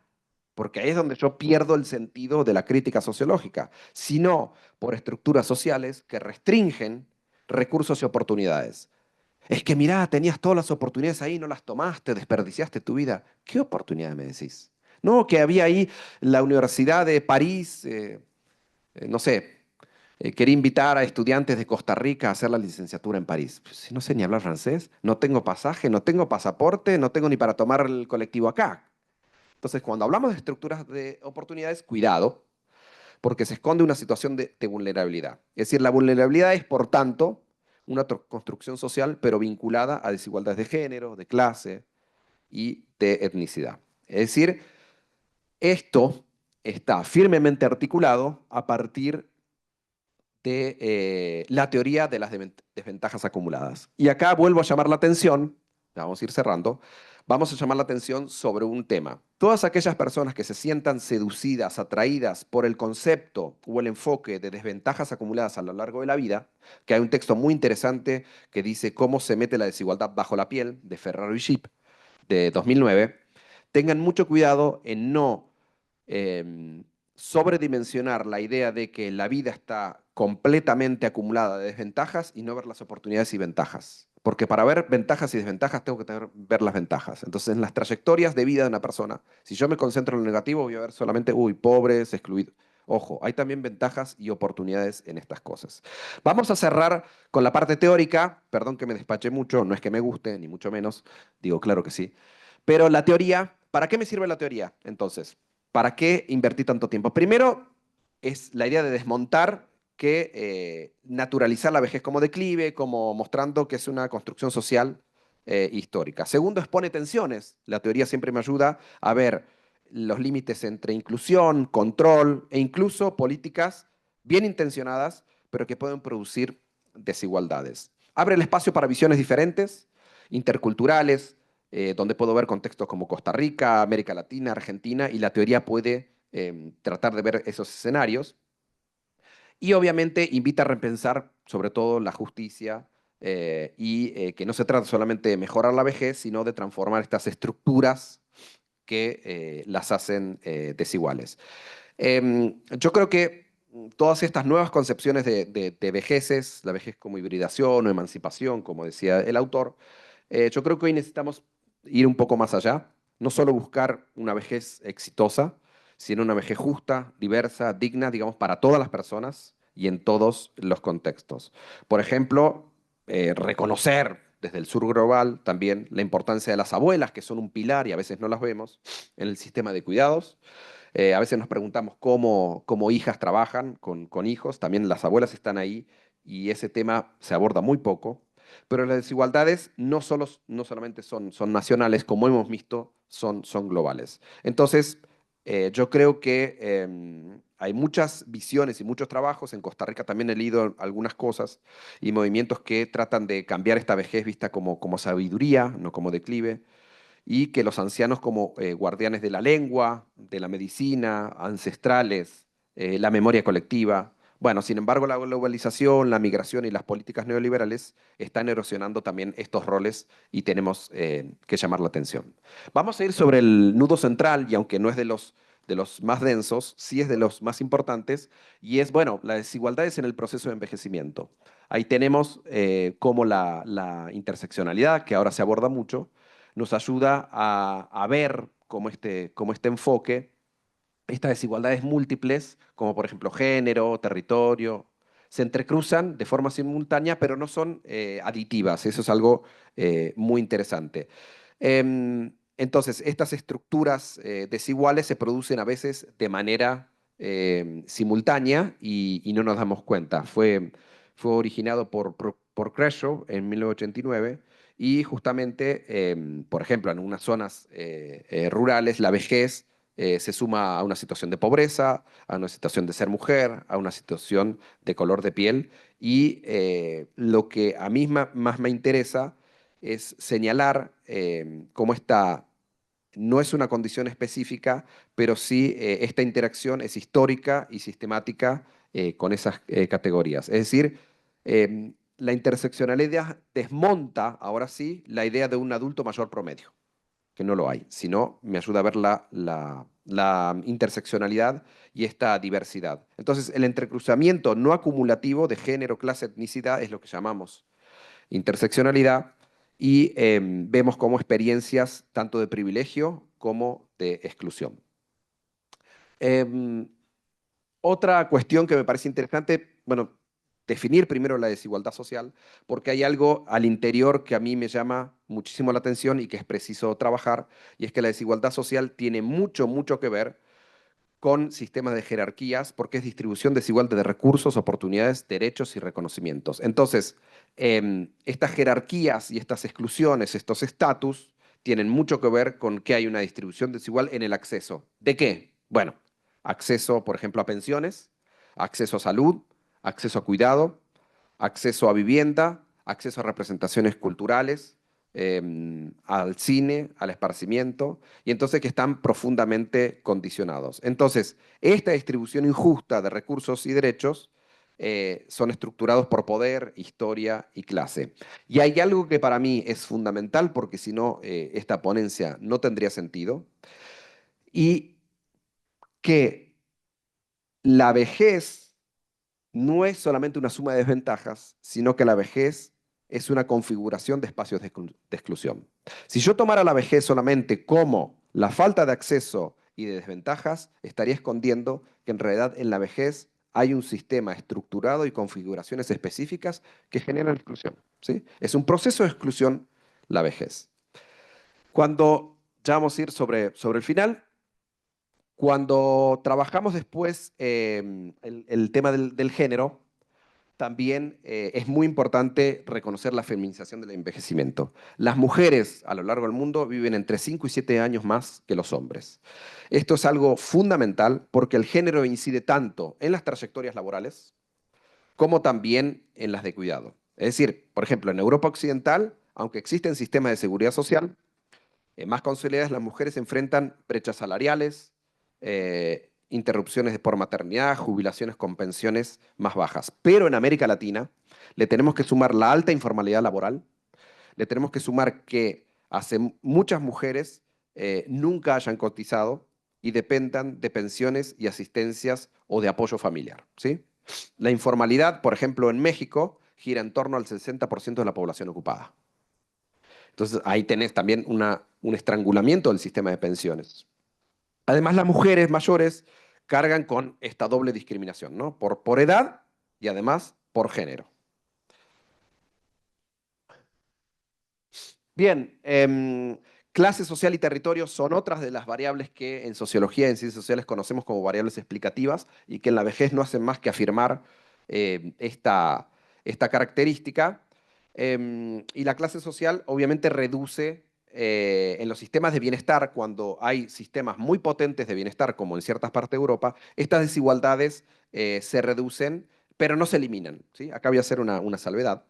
porque ahí es donde yo pierdo el sentido de la crítica sociológica, sino por estructuras sociales que restringen recursos y oportunidades. Es que mirá, tenías todas las oportunidades ahí, no las tomaste, desperdiciaste tu vida. ¿Qué oportunidad me decís? No, que había ahí la Universidad de París, no sé, quería invitar a estudiantes de Costa Rica a hacer la licenciatura en París. Pues, si no sé ni hablar francés, no tengo pasaje, no tengo pasaporte, no tengo ni para tomar el colectivo acá. Entonces, cuando hablamos de estructuras de oportunidades, cuidado, porque se esconde una situación de vulnerabilidad. Es decir, la vulnerabilidad es, por tanto, una construcción social, pero vinculada a desigualdades de género, de clase y de etnicidad. Es decir, esto está firmemente articulado a partir de la teoría de las desventajas acumuladas. Y acá vuelvo a llamar la atención, ya vamos a ir cerrando, vamos a llamar la atención sobre un tema. Todas aquellas personas que se sientan seducidas, atraídas por el concepto o el enfoque de desventajas acumuladas a lo largo de la vida, que hay un texto muy interesante que dice cómo se mete la desigualdad bajo la piel, de Ferraro y Sheep, de 2009, tengan mucho cuidado en no sobredimensionar la idea de que la vida está completamente acumulada de desventajas y no ver las oportunidades y ventajas. Porque para ver ventajas y desventajas tengo que ver las ventajas. Entonces, en las trayectorias de vida de una persona, si yo me concentro en lo negativo, voy a ver solamente, uy, pobres, excluidos. Ojo, hay también ventajas y oportunidades en estas cosas. Vamos a cerrar con la parte teórica. Perdón que me despache mucho, no es que me guste, ni mucho menos. Digo, claro que sí. Pero la teoría, ¿para qué me sirve la teoría? Entonces, ¿para qué invertí tanto tiempo? Primero, es la idea de desmontar que naturalizar la vejez como declive, como mostrando que es una construcción social histórica. Segundo, expone tensiones. La teoría siempre me ayuda a ver los límites entre inclusión, control e incluso políticas bien intencionadas, pero que pueden producir desigualdades. Abre el espacio para visiones diferentes, interculturales, donde puedo ver contextos como Costa Rica, América Latina, Argentina, y la teoría puede tratar de ver esos escenarios. Y obviamente invita a repensar sobre todo la justicia que no se trata solamente de mejorar la vejez, sino de transformar estas estructuras que las hacen desiguales. Yo creo que todas estas nuevas concepciones de vejeces, la vejez como hibridación o emancipación, como decía el autor, yo creo que hoy necesitamos ir un poco más allá, no solo buscar una vejez exitosa, sino una vejez justa, diversa, digna, digamos, para todas las personas y en todos los contextos. Por ejemplo, reconocer desde el sur global también la importancia de las abuelas, que son un pilar y a veces no las vemos en el sistema de cuidados. A veces nos preguntamos cómo hijas trabajan con hijos, también las abuelas están ahí y ese tema se aborda muy poco. Pero las desigualdades no solamente son nacionales, como hemos visto, son globales. Entonces, yo creo que hay muchas visiones y muchos trabajos. En Costa Rica también he leído algunas cosas y movimientos que tratan de cambiar esta vejez vista como sabiduría, no como declive, y que los ancianos como guardianes de la lengua, de la medicina, ancestrales, la memoria colectiva. Bueno, sin embargo, la globalización, la migración y las políticas neoliberales están erosionando también estos roles y tenemos que llamar la atención. Vamos a ir sobre el nudo central, y aunque no es de los más densos, sí es de los más importantes, y es, bueno, las desigualdades en el proceso de envejecimiento. Ahí tenemos cómo la interseccionalidad, que ahora se aborda mucho, nos ayuda a ver cómo este enfoque, estas desigualdades múltiples, como por ejemplo género, territorio, se entrecruzan de forma simultánea, pero no son aditivas. Eso es algo muy interesante. Entonces, estas estructuras desiguales se producen a veces de manera simultánea y no nos damos cuenta. Fue originado por Creshaw en 1989 y justamente, por ejemplo, en unas zonas rurales, la vejez se suma a una situación de pobreza, a una situación de ser mujer, a una situación de color de piel. Y lo que a mí más me interesa es señalar cómo esta no es una condición específica, pero sí esta interacción es histórica y sistemática con esas categorías. Es decir, la interseccionalidad desmonta, ahora sí, la idea de un adulto mayor promedio, que no lo hay, sino me ayuda a ver la interseccionalidad y esta diversidad. Entonces, el entrecruzamiento no acumulativo de género, clase, etnicidad es lo que llamamos interseccionalidad y vemos como experiencias tanto de privilegio como de exclusión. Em, Otra cuestión que me parece interesante, bueno, definir primero la desigualdad social, porque hay algo al interior que a mí me llama muchísimo la atención y que es preciso trabajar, y es que la desigualdad social tiene mucho, mucho que ver con sistemas de jerarquías, porque es distribución desigual de recursos, oportunidades, derechos y reconocimientos. Entonces, estas jerarquías y estas exclusiones, estos estatus, tienen mucho que ver con que hay una distribución desigual en el acceso. ¿De qué? Bueno, acceso, por ejemplo, a pensiones, acceso a salud, acceso a cuidado, acceso a vivienda, acceso a representaciones culturales, al cine, al esparcimiento, y entonces que están profundamente condicionados. Entonces, esta distribución injusta de recursos y derechos son estructurados por poder, historia y clase. Y hay algo que para mí es fundamental, porque si no, esta ponencia no tendría sentido, y que la vejez no es solamente una suma de desventajas, sino que la vejez es una configuración de espacios de exclusión. Si yo tomara la vejez solamente como la falta de acceso y de desventajas, estaría escondiendo que en realidad en la vejez hay un sistema estructurado y configuraciones específicas que generan exclusión, ¿sí? Es un proceso de exclusión la vejez. Cuando, ya vamos a ir sobre el final, cuando trabajamos después el tema del género, también es muy importante reconocer la feminización del envejecimiento. Las mujeres a lo largo del mundo viven entre 5 y 7 años más que los hombres. Esto es algo fundamental porque el género incide tanto en las trayectorias laborales como también en las de cuidado. Es decir, por ejemplo, en Europa Occidental, aunque existen sistemas de seguridad social, más consolidadas, las mujeres enfrentan brechas salariales, interrupciones por maternidad, jubilaciones con pensiones más bajas. Pero en América Latina le tenemos que sumar la alta informalidad laboral, le tenemos que sumar que hace muchas mujeres nunca hayan cotizado y dependan de pensiones y asistencias o de apoyo familiar, ¿sí? La informalidad, por ejemplo, en México, gira en torno al 60% de la población ocupada. Entonces ahí tenés también un estrangulamiento del sistema de pensiones. Además, las mujeres mayores cargan con esta doble discriminación, ¿no? Por edad y además por género. Bien, clase social y territorio son otras de las variables que en sociología y en ciencias sociales conocemos como variables explicativas y que en la vejez no hacen más que afirmar esta característica. Y la clase social obviamente reduce en los sistemas de bienestar, cuando hay sistemas muy potentes de bienestar, como en ciertas partes de Europa, estas desigualdades se reducen, pero no se eliminan, ¿sí? Acá voy a hacer una salvedad.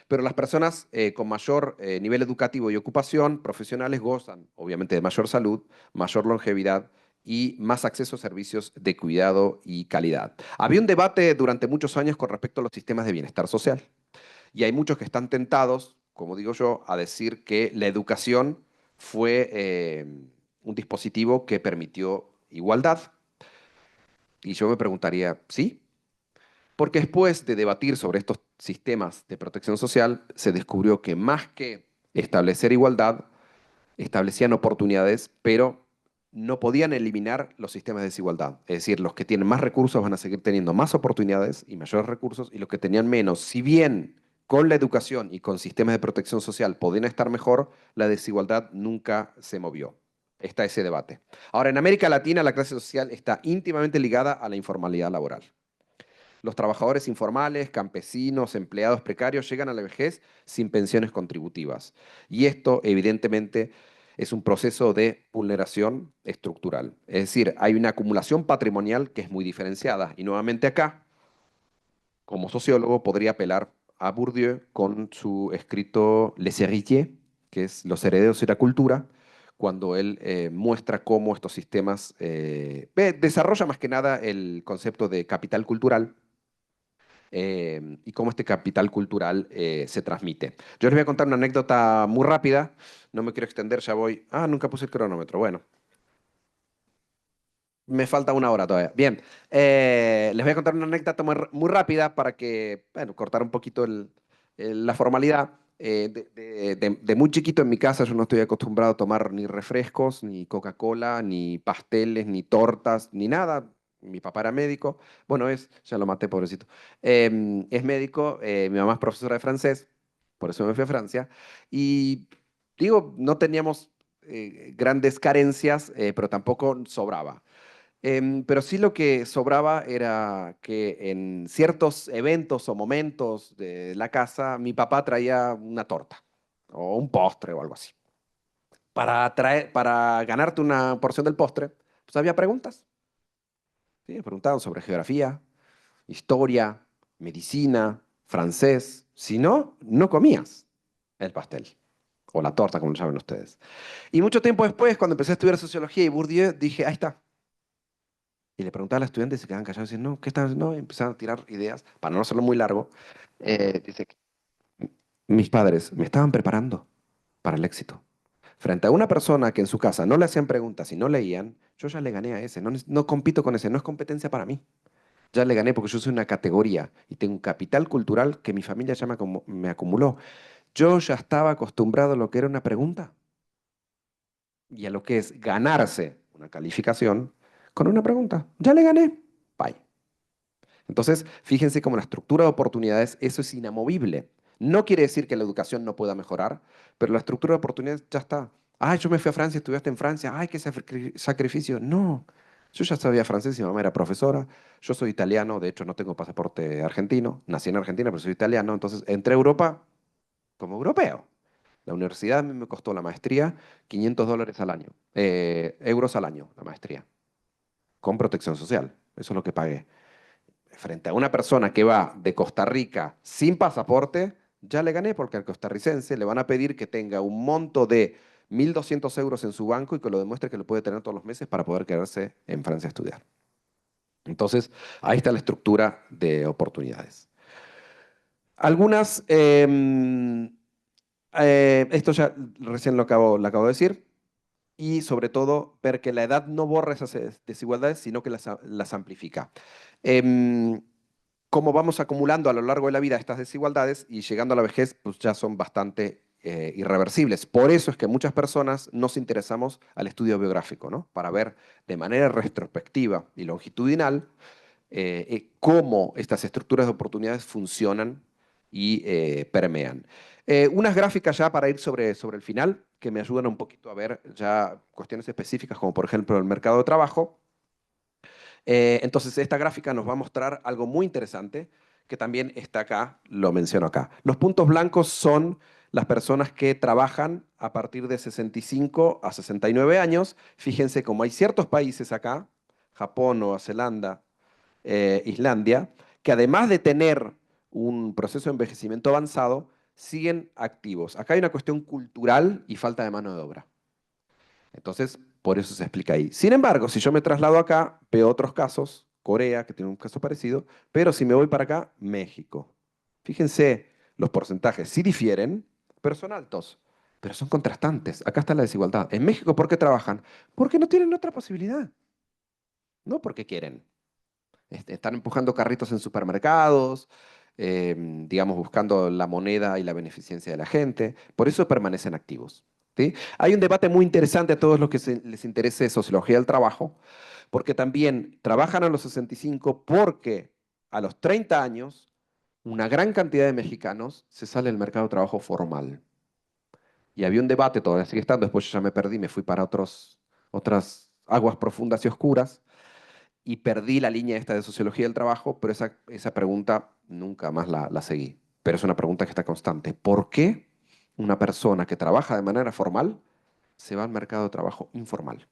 Pero las personas con mayor nivel educativo y ocupación profesionales gozan, obviamente, de mayor salud, mayor longevidad y más acceso a servicios de cuidado y calidad. Había un debate durante muchos años con respecto a los sistemas de bienestar social. Y hay muchos que están tentados, como digo yo, a decir que la educación fue un dispositivo que permitió igualdad. Y yo me preguntaría, ¿sí? Porque después de debatir sobre estos sistemas de protección social, se descubrió que más que establecer igualdad, establecían oportunidades, pero no podían eliminar los sistemas de desigualdad. Es decir, los que tienen más recursos van a seguir teniendo más oportunidades y mayores recursos, y los que tenían menos, si bien con la educación y con sistemas de protección social podían estar mejor, la desigualdad nunca se movió. Está ese debate. Ahora, en América Latina la clase social está íntimamente ligada a la informalidad laboral. Los trabajadores informales, campesinos, empleados precarios llegan a la vejez sin pensiones contributivas. Y esto, evidentemente, es un proceso de vulneración estructural. Es decir, hay una acumulación patrimonial que es muy diferenciada. Y nuevamente acá, como sociólogo, podría apelar a Bourdieu con su escrito Les Héritiers, que es Los herederos y la cultura, cuando él muestra cómo estos sistemas desarrolla más que nada el concepto de capital cultural y cómo este capital cultural se transmite. Yo les voy a contar una anécdota muy rápida, no me quiero extender, ya voy. Ah, nunca puse el cronómetro, bueno. Me falta una hora todavía. Bien, les voy a contar una anécdota muy rápida para que, bueno, cortar un poquito la formalidad. De muy chiquito en mi casa yo no estoy acostumbrado a tomar ni refrescos, ni Coca-Cola, ni pasteles, ni tortas, ni nada. Mi papá era médico. Bueno, ya lo maté, pobrecito. Es médico, mi mamá es profesora de francés, por eso me fui a Francia. Y digo, no teníamos grandes carencias, pero tampoco sobraba. Pero sí lo que sobraba era que en ciertos eventos o momentos de la casa, mi papá traía una torta o un postre o algo así. Para ganarte una porción del postre, pues había preguntas. ¿Sí? Me preguntaban sobre geografía, historia, medicina, francés. Si no, no comías el pastel o la torta, como lo llaman ustedes. Y mucho tiempo después, cuando empecé a estudiar sociología y Bourdieu, dije, ahí está. Y le preguntaba a los estudiantes y se quedaban callados y decían, no, ¿qué están? No, y empezaron a tirar ideas, para no hacerlo muy largo. Dice, mis padres me estaban preparando para el éxito. Frente a una persona que en su casa no le hacían preguntas y no leían, yo ya le gané a ese, no compito con ese, no es competencia para mí. ya le gané porque yo soy una categoría y tengo un capital cultural que mi familia ya me acumuló. Yo ya estaba acostumbrado a lo que era una pregunta y a lo que es ganarse una calificación con una pregunta. Ya le gané. Bye. Entonces, fíjense cómo la estructura de oportunidades, eso es inamovible. No quiere decir que la educación no pueda mejorar, pero la estructura de oportunidades ya está. Ay, yo me fui a Francia, estudiaste en Francia. Ay, qué sacrificio. No, yo ya sabía francés, mi mamá era profesora. Yo soy italiano, de hecho no tengo pasaporte argentino. Nací en Argentina, pero soy italiano. Entonces, entré a Europa como europeo. La universidad a mí me costó la maestría $500 al año, euros al año, la maestría, con protección social. Eso es lo que pagué. Frente a una persona que va de Costa Rica sin pasaporte, ya le gané porque al costarricense le van a pedir que tenga un monto de 1.200 euros en su banco y que lo demuestre que lo puede tener todos los meses para poder quedarse en Francia a estudiar. Entonces, ahí está la estructura de oportunidades. Algunas, esto ya recién lo acabo de decir, y sobre todo ver que la edad no borra esas desigualdades, sino que las amplifica. Em, Como vamos acumulando a lo largo de la vida estas desigualdades y llegando a la vejez, pues ya son bastante irreversibles. Por eso es que muchas personas nos interesamos al estudio biográfico, ¿no? Para ver de manera retrospectiva y longitudinal cómo estas estructuras de oportunidades funcionan y permean. Unas gráficas ya para ir sobre el final, que me ayudan un poquito a ver ya cuestiones específicas, como por ejemplo el mercado de trabajo. Entonces, esta gráfica nos va a mostrar algo muy interesante, que también está acá, lo menciono acá. Los puntos blancos son las personas que trabajan a partir de 65 a 69 años. Fíjense cómo hay ciertos países acá, Japón, Nueva Zelanda, Islandia, que además de tener un proceso de envejecimiento avanzado, siguen activos. Acá hay una cuestión cultural y falta de mano de obra. Entonces, por eso se explica ahí. Sin embargo, si yo me traslado acá, veo otros casos, Corea, que tiene un caso parecido, pero si me voy para acá, México. Fíjense, los porcentajes sí difieren, pero son altos, pero son contrastantes. Acá está la desigualdad. En México, ¿por qué trabajan? Porque no tienen otra posibilidad, no porque quieren. Están empujando carritos en supermercados, digamos, buscando la moneda y la beneficencia de la gente. Por eso permanecen activos. ¿Sí? Hay un debate muy interesante a todos los que les interese sociología del trabajo, porque también trabajan a los 65 porque a los 30 años una gran cantidad de mexicanos se sale del mercado de trabajo formal. Y había un debate, todavía sigue estando, después yo ya me perdí, me fui para otras aguas profundas y oscuras, y perdí la línea esta de sociología del trabajo, pero esa pregunta nunca más la seguí. Pero es una pregunta que está constante. ¿Por qué una persona que trabaja de manera formal se va al mercado de trabajo informal?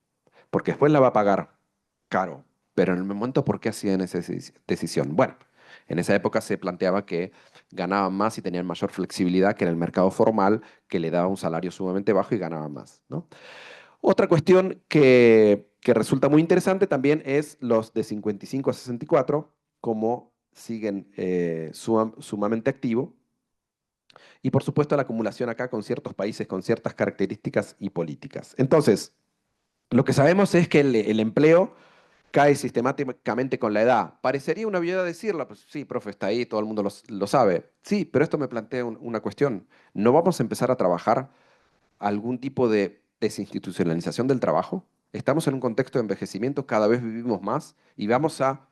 Porque después la va a pagar caro. Pero en el momento, ¿por qué hacían esa decisión? Bueno, en esa época se planteaba que ganaban más y tenían mayor flexibilidad que en el mercado formal, que le daba un salario sumamente bajo y ganaban más, ¿no? Otra cuestión que resulta muy interesante también es los de 55 a 64, cómo siguen sumamente activos. Y por supuesto la acumulación acá con ciertos países, con ciertas características y políticas. Entonces, lo que sabemos es que el empleo cae sistemáticamente con la edad. Parecería una obviedad decirlo, pues sí, profe, está ahí, todo el mundo lo sabe. Sí, pero esto me plantea una cuestión. ¿No vamos a empezar a trabajar algún tipo de desinstitucionalización del trabajo? Estamos en un contexto de envejecimiento, cada vez vivimos más y vamos a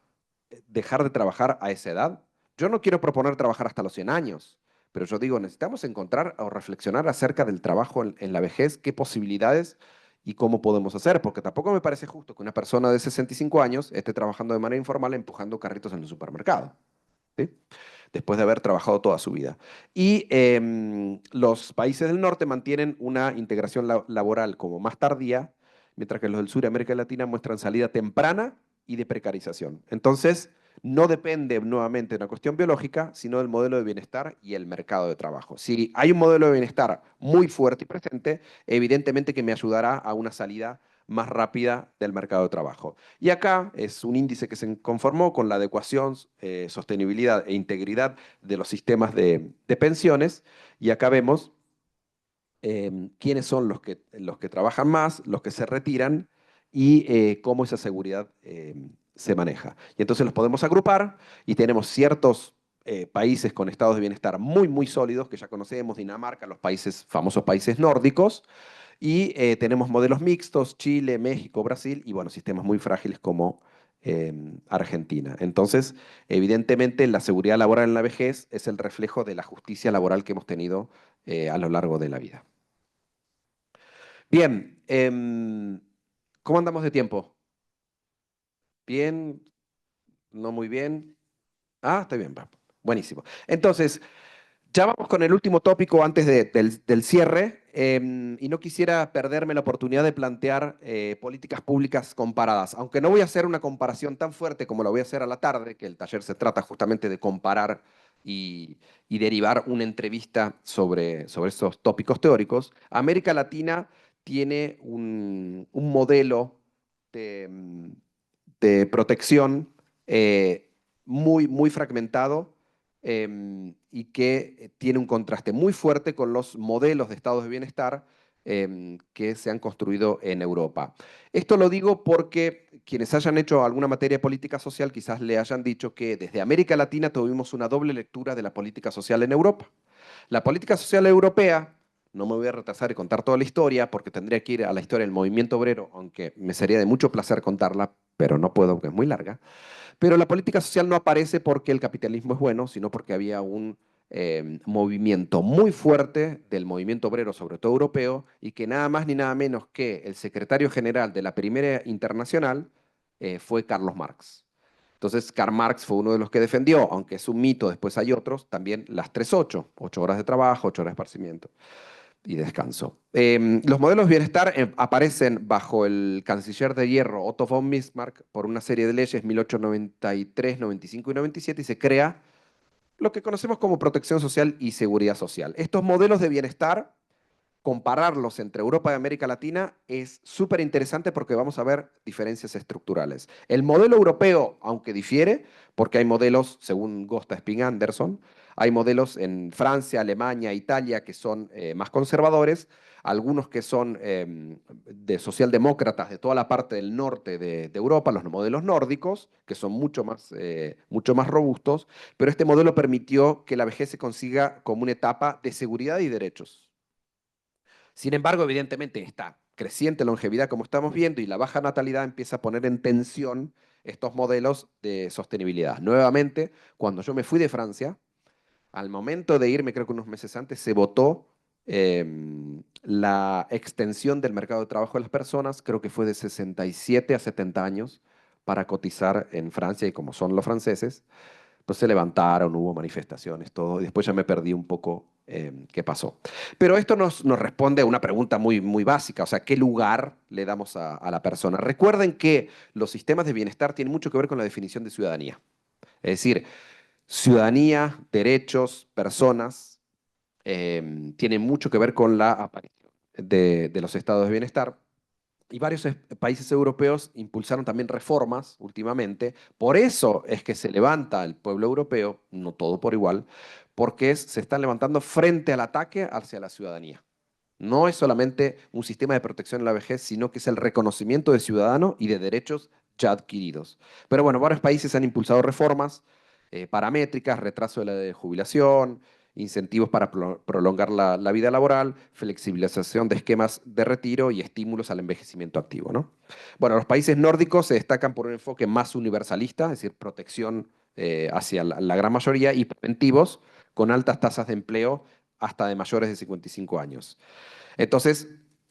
dejar de trabajar a esa edad. Yo no quiero proponer trabajar hasta los 100 años, pero yo digo, necesitamos encontrar o reflexionar acerca del trabajo en la vejez, qué posibilidades y cómo podemos hacer, porque tampoco me parece justo que una persona de 65 años esté trabajando de manera informal empujando carritos en el supermercado, ¿sí? Después de haber trabajado toda su vida. Y los países del norte mantienen una integración laboral como más tardía, mientras que los del sur y América Latina muestran salida temprana y de precarización. Entonces, no depende nuevamente de una cuestión biológica, sino del modelo de bienestar y el mercado de trabajo. Si hay un modelo de bienestar muy fuerte y presente, evidentemente que me ayudará a una salida más rápida del mercado de trabajo. Y acá es un índice que se conformó con la adecuación, sostenibilidad e integridad de los sistemas de pensiones. Y acá vemos quiénes son los que trabajan más, los que se retiran y cómo esa seguridad se maneja. Y entonces los podemos agrupar y tenemos ciertos países con estados de bienestar muy, muy sólidos, que ya conocemos, Dinamarca, los países, famosos países nórdicos, y tenemos modelos mixtos, Chile, México, Brasil, y bueno, sistemas muy frágiles como Argentina. Entonces, evidentemente, la seguridad laboral en la vejez es el reflejo de la justicia laboral que hemos tenido a lo largo de la vida. Bien, ¿cómo andamos de tiempo? Bien, no muy bien. Ah, está bien, va. Buenísimo. Entonces, ya vamos con el último tópico antes del cierre, y no quisiera perderme la oportunidad de plantear políticas públicas comparadas, aunque no voy a hacer una comparación tan fuerte como la voy a hacer a la tarde, que el taller se trata justamente de comparar y derivar una entrevista sobre esos tópicos teóricos. América Latina tiene un modelo de, de protección muy, muy fragmentado, y que tiene un contraste muy fuerte con los modelos de estados de bienestar que se han construido en Europa. Esto lo digo porque quienes hayan hecho alguna materia de política social quizás le hayan dicho que desde América Latina tuvimos una doble lectura de la política social en Europa. La política social europea, no me voy a retrasar y contar toda la historia porque tendría que ir a la historia del movimiento obrero, aunque me sería de mucho placer contarla, pero no puedo porque es muy larga. Pero la política social no aparece porque el capitalismo es bueno, sino porque había un movimiento muy fuerte del movimiento obrero, sobre todo europeo, y que nada más ni nada menos que el secretario general de la Primera Internacional fue Carlos Marx. Entonces, Karl Marx fue uno de los que defendió, aunque es un mito, después hay otros, también las 3-8, 8 horas de trabajo, 8 horas de esparcimiento y descanso. Los modelos de bienestar aparecen bajo el canciller de hierro Otto von Bismarck por una serie de leyes 1893, 95 y 97 y se crea lo que conocemos como protección social y seguridad social. Estos modelos de bienestar, compararlos entre Europa y América Latina es súper interesante porque vamos a ver diferencias estructurales. El modelo europeo, aunque difiere, porque hay modelos, según Gosta Spin Anderson, hay modelos en Francia, Alemania, Italia que son más conservadores, algunos que son de socialdemócratas de toda la parte del norte de Europa, los modelos nórdicos, que son mucho más robustos, pero este modelo permitió que la vejez se consiga como una etapa de seguridad y derechos. Sin embargo, evidentemente, esta creciente longevidad, como estamos viendo, y la baja natalidad empieza a poner en tensión estos modelos de sostenibilidad. Nuevamente, cuando yo me fui de Francia, al momento de irme, creo que unos meses antes, se votó la extensión del mercado de trabajo de las personas, creo que fue de 67 a 70 años, para cotizar en Francia, y como son los franceses, pues se levantaron, hubo manifestaciones, todo, y después ya me perdí un poco qué pasó. Pero esto nos responde a una pregunta muy, muy básica, o sea, ¿qué lugar le damos a la persona? Recuerden que los sistemas de bienestar tienen mucho que ver con la definición de ciudadanía. Es decir, ciudadanía, derechos, personas, tienen mucho que ver con la aparición de los estados de bienestar. Y varios países europeos impulsaron también reformas últimamente. Por eso es que se levanta el pueblo europeo, no todo por igual, porque se están levantando frente al ataque hacia la ciudadanía. No es solamente un sistema de protección en la vejez, sino que es el reconocimiento de ciudadano y de derechos ya adquiridos. Pero bueno, varios países han impulsado reformas paramétricas, retraso de la de jubilación, incentivos para prolongar la vida laboral, flexibilización de esquemas de retiro y estímulos al envejecimiento activo, ¿no? Bueno, los países nórdicos se destacan por un enfoque más universalista, es decir, protección hacia la gran mayoría y preventivos, con altas tasas de empleo hasta de mayores de 55 años. Entonces,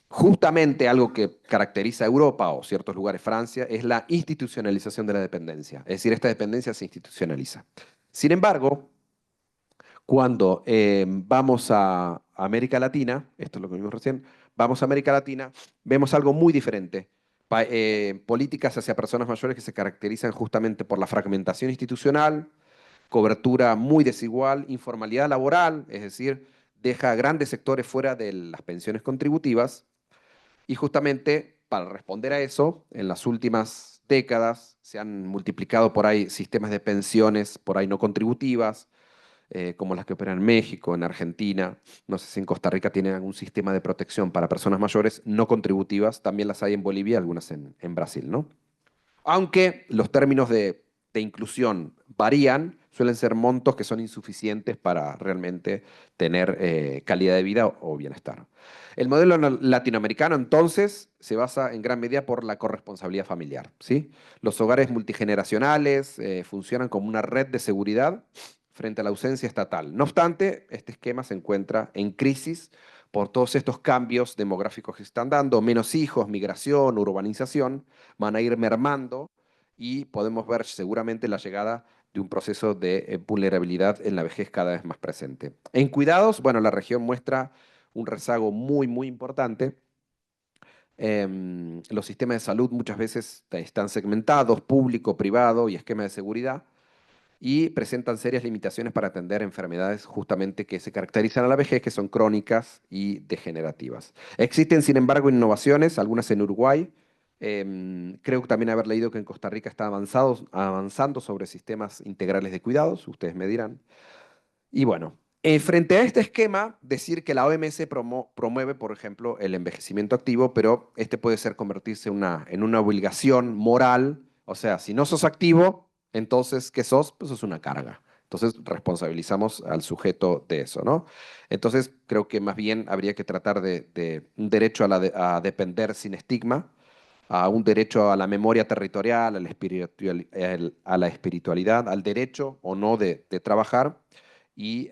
justamente algo que caracteriza a Europa o ciertos lugares, Francia, es la institucionalización de la dependencia. Es decir, esta dependencia se institucionaliza. Sin embargo, cuando vamos a América Latina, esto es lo que vimos recién, vamos a América Latina, vemos algo muy diferente. Políticas hacia personas mayores que se caracterizan justamente por la fragmentación institucional, cobertura muy desigual, informalidad laboral, es decir, deja grandes sectores fuera de las pensiones contributivas. Y justamente para responder a eso, en las últimas décadas se han multiplicado por ahí sistemas de pensiones por ahí no contributivas, como las que operan en México, en Argentina. No sé si en Costa Rica tienen algún sistema de protección para personas mayores no contributivas. También las hay en Bolivia, algunas en Brasil, ¿no? Aunque los términos de inclusión varían, suelen ser montos que son insuficientes para realmente tener calidad de vida o bienestar. El modelo latinoamericano, entonces, se basa en gran medida por la corresponsabilidad familiar, ¿sí? Los hogares multigeneracionales funcionan como una red de seguridad frente a la ausencia estatal. No obstante, este esquema se encuentra en crisis por todos estos cambios demográficos que están dando, menos hijos, migración, urbanización, van a ir mermando y podemos ver seguramente la llegada de un proceso de vulnerabilidad en la vejez cada vez más presente. En cuidados, bueno, la región muestra un rezago muy importante. Los sistemas de salud muchas veces están segmentados, público, privado y esquema de seguridad, y presentan serias limitaciones para atender enfermedades justamente que se caracterizan a la vejez, que son crónicas y degenerativas. Existen, sin embargo, innovaciones, algunas en Uruguay. Creo que también haber leído que en Costa Rica está avanzando sobre sistemas integrales de cuidados, ustedes me dirán. Y bueno, frente a este esquema, decir que la OMS promueve, por ejemplo, el envejecimiento activo, pero este puede ser convertirse en una obligación moral. O sea, si no sos activo, entonces, ¿qué sos? Pues sos una carga. Entonces, responsabilizamos al sujeto de eso, ¿no? Entonces, creo que más bien habría que tratar de un derecho a depender sin estigma, a un derecho a la memoria territorial, a la espiritualidad, al derecho o no de trabajar y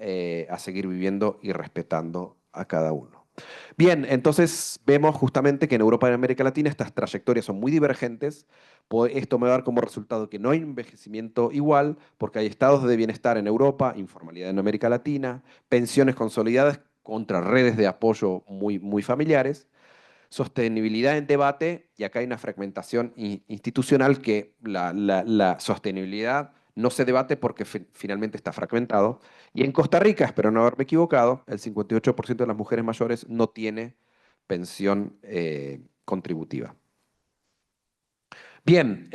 a seguir viviendo y respetando a cada uno. Bien, entonces vemos justamente que en Europa y en América Latina estas trayectorias son muy divergentes. Esto me va a dar como resultado que no hay envejecimiento igual, porque hay estados de bienestar en Europa, informalidad en América Latina, pensiones consolidadas contra redes de apoyo muy familiares, sostenibilidad en debate, y acá hay una fragmentación institucional que la sostenibilidad no se debate porque finalmente está fragmentado. Y en Costa Rica, espero no haberme equivocado, el 58% de las mujeres mayores no tiene pensión contributiva. Bien,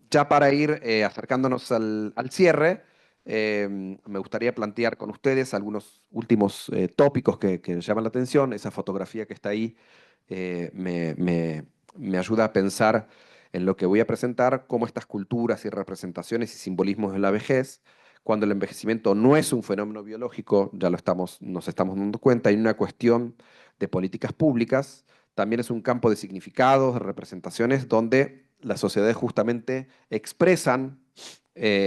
ya para ir acercándonos al cierre, me gustaría plantear con ustedes algunos últimos tópicos que llaman la atención. Esa fotografía que está ahí me ayuda a pensar en lo que voy a presentar, cómo estas culturas y representaciones y simbolismos de la vejez, cuando el envejecimiento no es un fenómeno biológico, ya nos estamos dando cuenta, hay una cuestión de políticas públicas, también es un campo de significados, de representaciones, donde las sociedades justamente expresan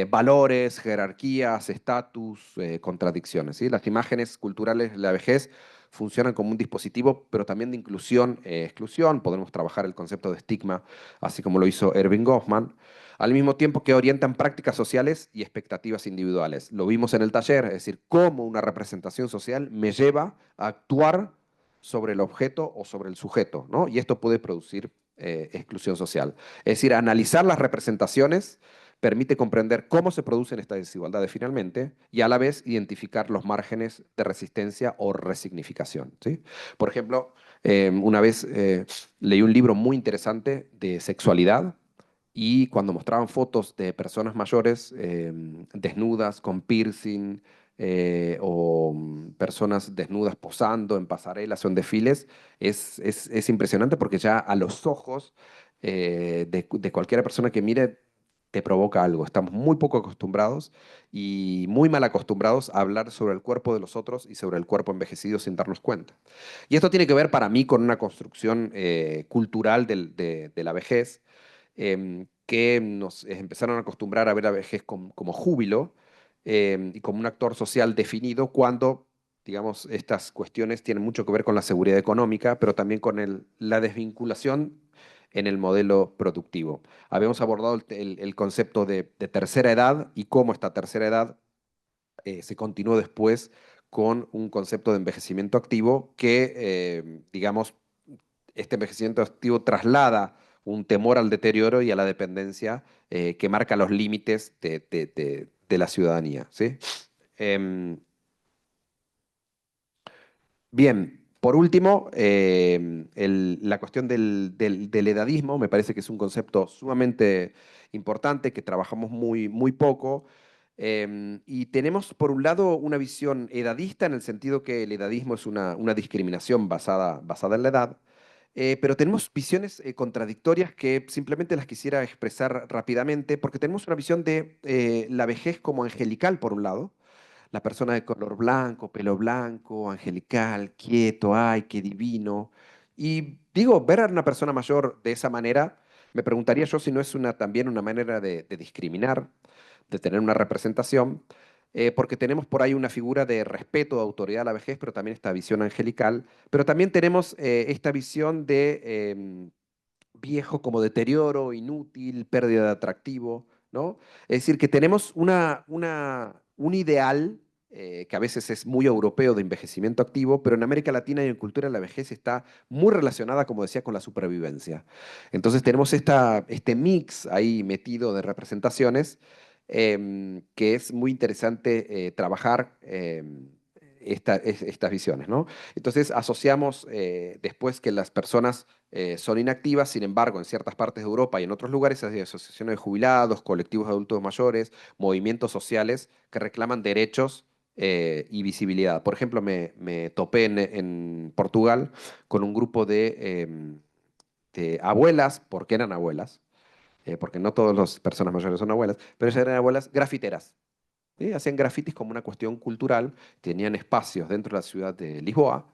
valores, jerarquías, estatus, contradicciones, ¿sí? Las imágenes culturales de la vejez funcionan como un dispositivo, pero también de inclusión e exclusión. Podemos trabajar el concepto de estigma, así como lo hizo Erving Goffman, al mismo tiempo que orientan prácticas sociales y expectativas individuales. Lo vimos en el taller, es decir, cómo una representación social me lleva a actuar sobre el objeto o sobre el sujeto, ¿no? Y esto puede producir exclusión social. Es decir, analizar las representaciones permite comprender cómo se producen estas desigualdades finalmente y a la vez identificar los márgenes de resistencia o resignificación, ¿sí? Por ejemplo, una vez leí un libro muy interesante de sexualidad, y cuando mostraban fotos de personas mayores desnudas, con piercing, o personas desnudas posando en pasarelas o en desfiles, es impresionante porque ya a los ojos de cualquier persona que mire te provoca algo. Estamos muy poco acostumbrados y muy mal acostumbrados a hablar sobre el cuerpo de los otros y sobre el cuerpo envejecido sin darnos cuenta. Y esto tiene que ver para mí con una construcción cultural de la vejez, que nos empezaron a acostumbrar a ver la vejez como júbilo, y como un actor social definido, cuando, digamos, estas cuestiones tienen mucho que ver con la seguridad económica, pero también con la desvinculación en el modelo productivo. Habíamos abordado el concepto de tercera edad y cómo esta tercera edad se continuó después con un concepto de envejecimiento activo que, digamos, este envejecimiento activo traslada un temor al deterioro y a la dependencia, que marca los límites de la ciudadanía, ¿sí? Em, Bien, por último, la cuestión del edadismo me parece que es un concepto sumamente importante que trabajamos muy poco. Y tenemos, por un lado, una visión edadista en el sentido que el edadismo es una discriminación basada en la edad. pero tenemos visiones contradictorias que simplemente las quisiera expresar rápidamente, porque tenemos una visión de la vejez como angelical, por un lado, la persona de color blanco, pelo blanco, angelical, quieto, ay, qué divino. Y digo, ver a una persona mayor de esa manera, me preguntaría yo si no es también una manera de discriminar, de tener una representación, porque tenemos por ahí una figura de respeto, de autoridad a la vejez, pero también esta visión angelical, pero también tenemos esta visión de viejo como deterioro, inútil, pérdida de atractivo, ¿no? Es decir, que tenemos un ideal que a veces es muy europeo de envejecimiento activo, pero en América Latina y en cultura la vejez está muy relacionada, como decía, con la supervivencia. Entonces tenemos este mix ahí metido de representaciones que es muy interesante trabajar estas visiones, ¿no? Entonces asociamos después que las personas son inactivas, sin embargo, en ciertas partes de Europa y en otros lugares hay asociaciones de jubilados, colectivos de adultos mayores, movimientos sociales que reclaman derechos y visibilidad. Por ejemplo, me topé en Portugal con un grupo de abuelas, porque eran abuelas, porque no todas las personas mayores son abuelas, pero ellas eran abuelas grafiteras. ¿Sí? Hacían grafitis como una cuestión cultural, tenían espacios dentro de la ciudad de Lisboa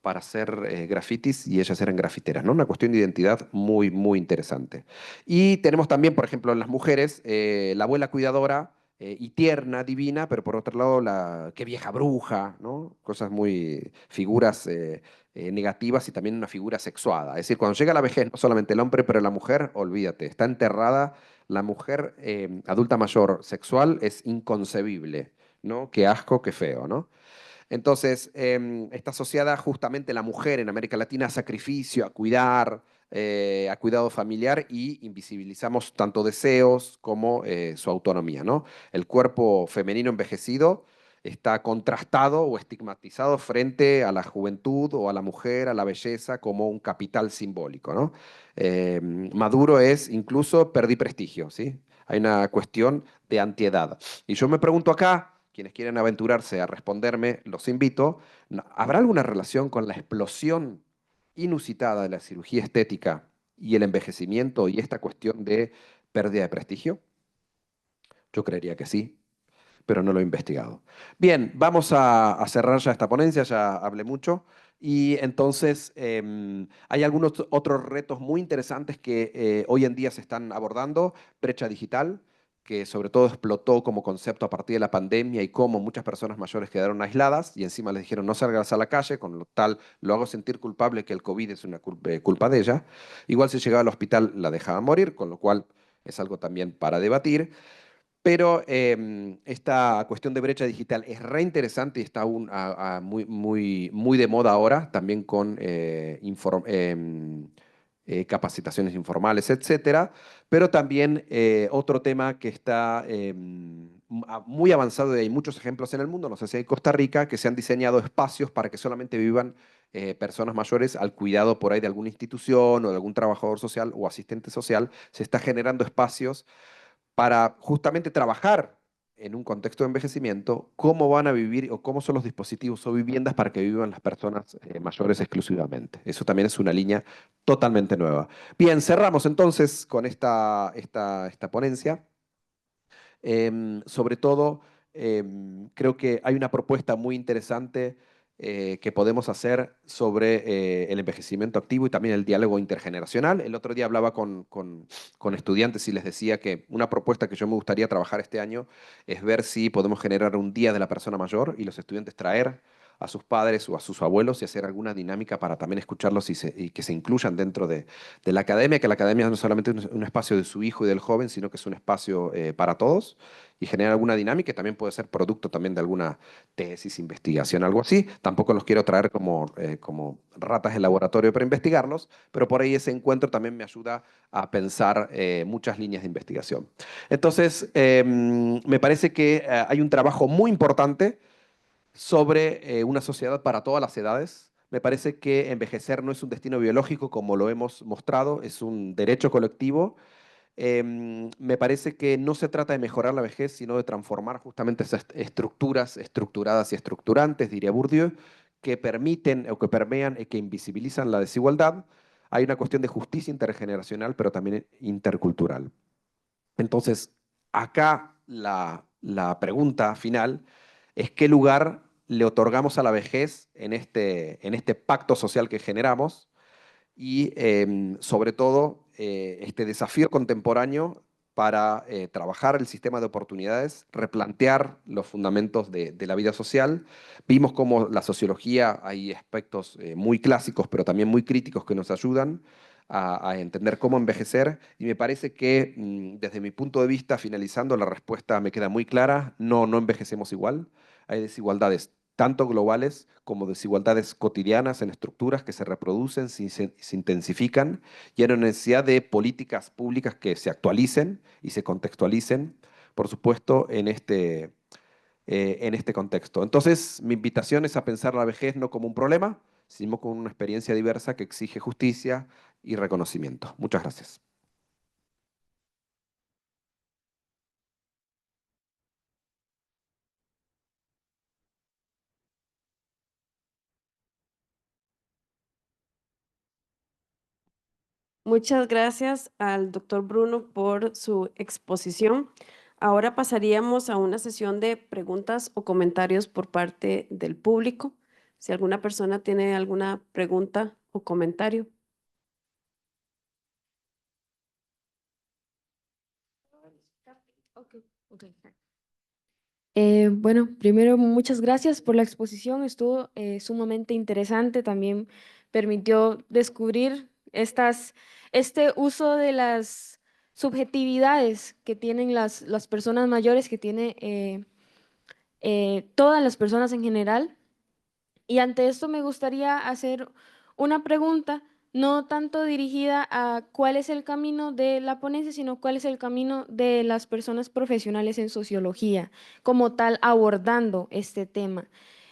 para hacer grafitis y ellas eran grafiteras, ¿no? Una cuestión de identidad muy, muy interesante. Y tenemos también, por ejemplo, en las mujeres, la abuela cuidadora y tierna, divina, pero por otro lado, qué vieja bruja, ¿no? Cosas muy, figuras negativas y también una figura sexuada. Es decir, cuando llega la vejez, no solamente el hombre, pero la mujer, olvídate, está enterrada la mujer adulta mayor sexual es inconcebible, ¿no? Qué asco, qué feo, ¿no? Entonces, está asociada justamente la mujer en América Latina a sacrificio, a cuidar, a cuidado familiar y invisibilizamos tanto deseos como su autonomía, ¿no? El cuerpo femenino envejecido está contrastado o estigmatizado frente a la juventud o a la mujer, a la belleza, como un capital simbólico, ¿no? Maduro es incluso perdí prestigio, ¿sí? Hay una cuestión de antiedad. Y yo me pregunto acá, quienes quieren aventurarse a responderme, los invito, ¿habrá alguna relación con la explosión inusitada de la cirugía estética y el envejecimiento y esta cuestión de pérdida de prestigio? Yo creería que sí, pero no lo he investigado. Bien, vamos a cerrar ya esta ponencia, ya hablé mucho. Y entonces hay algunos otros retos muy interesantes que hoy en día se están abordando. Brecha digital, que sobre todo explotó como concepto a partir de la pandemia y cómo muchas personas mayores quedaron aisladas y encima les dijeron no salgas a la calle, con lo tal lo hago sentir culpable que el COVID es una culpa de ella. Igual si llegaba al hospital la dejaban morir, con lo cual es algo también para debatir. Pero esta cuestión de brecha digital es re interesante y está aún muy, muy, muy de moda ahora, también con capacitaciones informales, etcétera. Pero también otro tema que está muy avanzado y hay muchos ejemplos en el mundo, no sé si hay Costa Rica, que se han diseñado espacios para que solamente vivan personas mayores al cuidado por ahí de alguna institución o de algún trabajador social o asistente social. Se está generando espacios para justamente trabajar en un contexto de envejecimiento, cómo van a vivir o cómo son los dispositivos o viviendas para que vivan las personas mayores exclusivamente. Eso también es una línea totalmente nueva. Bien, cerramos entonces con esta ponencia. Sobre todo, creo que hay una propuesta muy interesante que podemos hacer sobre el envejecimiento activo y también el diálogo intergeneracional. El otro día hablaba con estudiantes y les decía que una propuesta que yo me gustaría trabajar este año es ver si podemos generar un día de la persona mayor y los estudiantes traer a sus padres o a sus abuelos y hacer alguna dinámica para también escucharlos y que se incluyan dentro de la academia, que la academia no solamente es un espacio de su hijo y del joven, sino que es un espacio para todos y generar alguna dinámica, que también puede ser producto también de alguna tesis, investigación, algo así. Tampoco los quiero traer como ratas de laboratorio para investigarlos, pero por ahí ese encuentro también me ayuda a pensar muchas líneas de investigación. Entonces, me parece que hay un trabajo muy importante sobre una sociedad para todas las edades. Me parece que envejecer no es un destino biológico como lo hemos mostrado, es un derecho colectivo. Me parece que no se trata de mejorar la vejez, sino de transformar justamente esas estructuras estructuradas y estructurantes, diría Bourdieu, que permiten o que permean y que invisibilizan la desigualdad. hay una cuestión de justicia intergeneracional, pero también intercultural. Entonces, acá la pregunta final es qué lugar le otorgamos a la vejez en este pacto social que generamos y sobre todo este desafío contemporáneo para trabajar el sistema de oportunidades, replantear los fundamentos de la vida social. Vimos cómo la sociología hay aspectos muy clásicos, pero también muy críticos que nos ayudan a entender cómo envejecer y me parece que desde mi punto de vista, finalizando, la respuesta me queda muy clara, no, no envejecemos igual, hay desigualdades tanto globales como desigualdades cotidianas en estructuras que se reproducen, se intensifican, y hay una necesidad de políticas públicas que se actualicen y se contextualicen, por supuesto, en este contexto. Entonces, mi invitación es a pensar la vejez no como un problema, sino como una experiencia diversa que exige justicia y reconocimiento. Muchas gracias. Muchas gracias al doctor Bruno por su exposición. Ahora pasaríamos a una sesión de preguntas o comentarios por parte del público. Si alguna persona tiene alguna pregunta o comentario. Bueno, primero muchas gracias por la exposición, estuvo sumamente interesante, también permitió descubrir este uso de las subjetividades que tienen las personas mayores, que tiene todas las personas en general. Y ante esto me gustaría hacer una pregunta, no tanto dirigida a cuál es el camino de la ponencia, sino cuál es el camino de las personas profesionales en sociología, como tal, abordando este tema.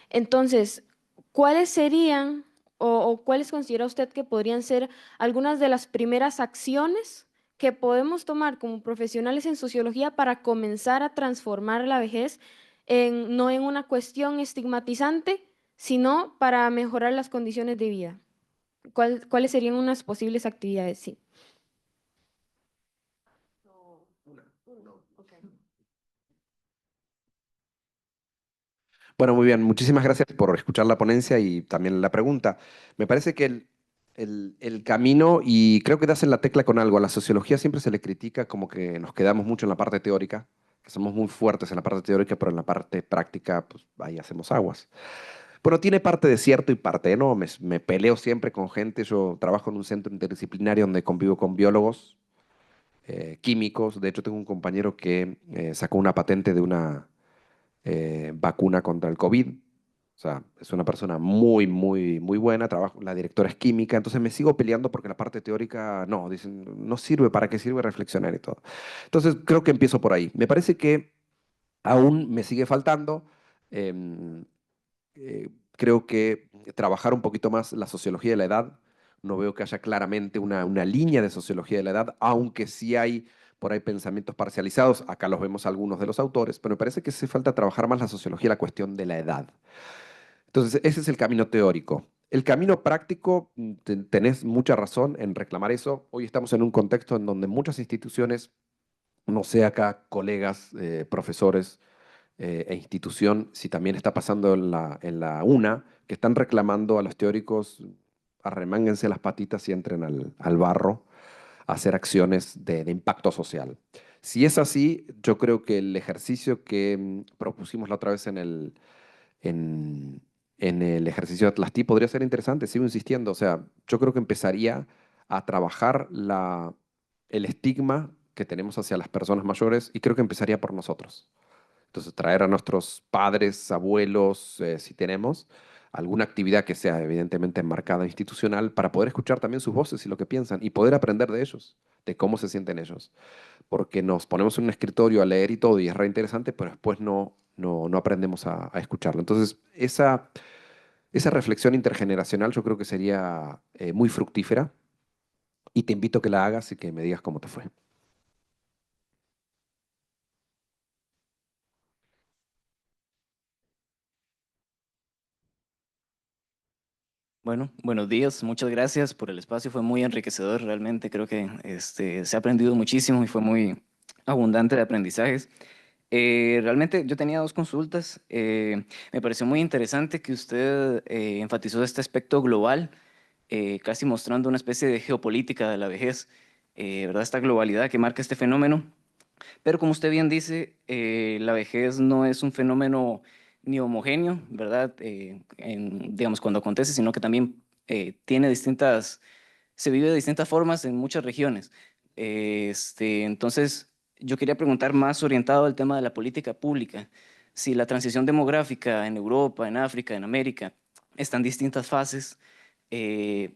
Entonces, ¿cuáles serían o cuáles considera usted que podrían ser algunas de las primeras acciones que podemos tomar como profesionales en sociología para comenzar a transformar la vejez no en una cuestión estigmatizante, sino para mejorar las condiciones de vida? ¿Cuáles serían unas posibles actividades? Sí. Bueno, muy bien. Muchísimas gracias por escuchar la ponencia y también la pregunta. Me parece que el camino, y creo que das en la tecla con algo, a la sociología siempre se le critica como que nos quedamos mucho en la parte teórica, que somos muy fuertes en la parte teórica, pero en la parte práctica, pues ahí hacemos aguas. Bueno, tiene parte de cierto y parte de no. Me peleo siempre con gente. Yo trabajo en un centro interdisciplinario donde convivo con biólogos, químicos. De hecho, tengo un compañero que sacó una patente de una vacuna contra el COVID. O sea, es una persona muy, muy, muy buena. La directora es química. Entonces me sigo peleando porque la parte teórica, no, dicen, no sirve. ¿Para qué sirve reflexionar y todo? Entonces creo que empiezo por ahí. Me parece que aún me sigue faltando. em, Creo que trabajar un poquito más la sociología de la edad, no veo que haya claramente una línea de sociología de la edad, aunque sí hay por ahí pensamientos parcializados, acá los vemos algunos de los autores, pero me parece que hace falta trabajar más la sociología, la cuestión de la edad. Entonces, ese es el camino teórico. El camino práctico, tenés mucha razón en reclamar eso. Hoy estamos en un contexto en donde muchas instituciones, no sé acá, colegas, profesores, e institución, si también está pasando en la UNA, que están reclamando a los teóricos, arremánguense las patitas y entren al barro a hacer acciones de impacto social. Si es así, yo creo que el ejercicio que propusimos la otra vez en, en el ejercicio de Atlas podría ser interesante, sigo insistiendo, o sea, yo creo que empezaría a trabajar el estigma que tenemos hacia las personas mayores y creo que empezaría por nosotros. Entonces, traer a nuestros padres, abuelos, si tenemos, alguna actividad que sea evidentemente enmarcada institucional para poder escuchar también sus voces y lo que piensan y poder aprender de ellos, de cómo se sienten ellos. Porque nos ponemos en un escritorio a leer y todo y es re interesante, pero después no aprendemos a escucharlo. Entonces, esa reflexión intergeneracional yo creo que sería muy fructífera y te invito a que la hagas y que me digas cómo te fue. Bueno, buenos días, muchas gracias por el espacio, fue muy enriquecedor realmente, creo que se ha aprendido muchísimo y fue muy abundante de aprendizajes. Realmente yo tenía dos consultas, me pareció muy interesante que usted enfatizó este aspecto global, casi mostrando una especie de geopolítica de la vejez, ¿verdad? Esta globalidad que marca este fenómeno. Pero como usted bien dice, la vejez no es un fenómeno ni homogéneo, ¿verdad? Digamos, cuando acontece, sino que también tiene se vive de distintas formas en muchas regiones. Entonces, yo quería preguntar más orientado al tema de la política pública. Si la transición demográfica en Europa, en África, en América, está en distintas fases, eh,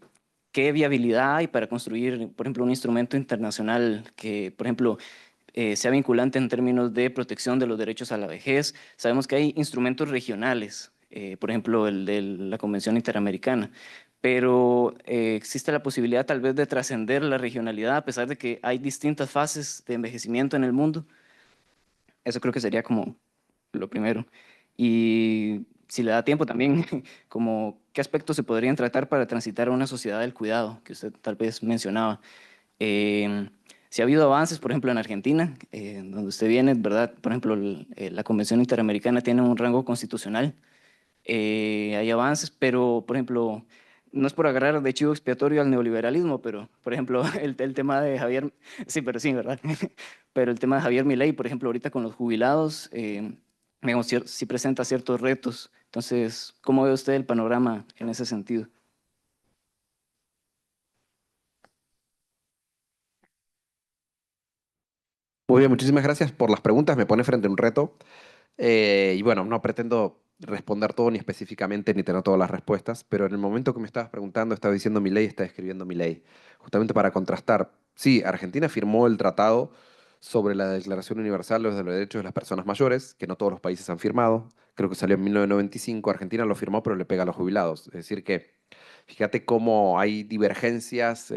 ¿qué viabilidad hay para construir, por ejemplo, un instrumento internacional que, por ejemplo, sea vinculante en términos de protección de los derechos a la vejez? Sabemos que hay instrumentos regionales, por ejemplo, el de la Convención Interamericana, pero existe la posibilidad tal vez de trascender la regionalidad a pesar de que hay distintas fases de envejecimiento en el mundo. Eso creo que sería como lo primero. Y si le da tiempo también, como qué aspectos se podrían tratar para transitar a una sociedad del cuidado, que usted tal vez mencionaba. Si ha habido avances, por ejemplo, en Argentina, donde usted viene, ¿verdad? Por ejemplo, la Convención Interamericana tiene un rango constitucional. Hay avances, pero, por ejemplo, no es por agarrar de chivo expiatorio al neoliberalismo, pero, por ejemplo, el tema de Javier, sí, pero sí, ¿verdad? Pero el tema de Javier Milei, por ejemplo, ahorita con los jubilados, digamos, sí presenta ciertos retos. Entonces, ¿cómo ve usted el panorama en ese sentido? Muy bien, muchísimas gracias por las preguntas. Me pone frente a un reto. Y bueno, no pretendo responder todo ni específicamente ni tener todas las respuestas, pero en el momento que me estabas preguntando, estaba diciendo mi ley, estaba escribiendo mi ley, justamente para contrastar. Sí, Argentina firmó el tratado sobre la Declaración Universal de los Derechos de las Personas Mayores, que no todos los países han firmado. Creo que salió en 1995. Argentina lo firmó, pero le pega a los jubilados. Es decir, que fíjate cómo hay divergencias,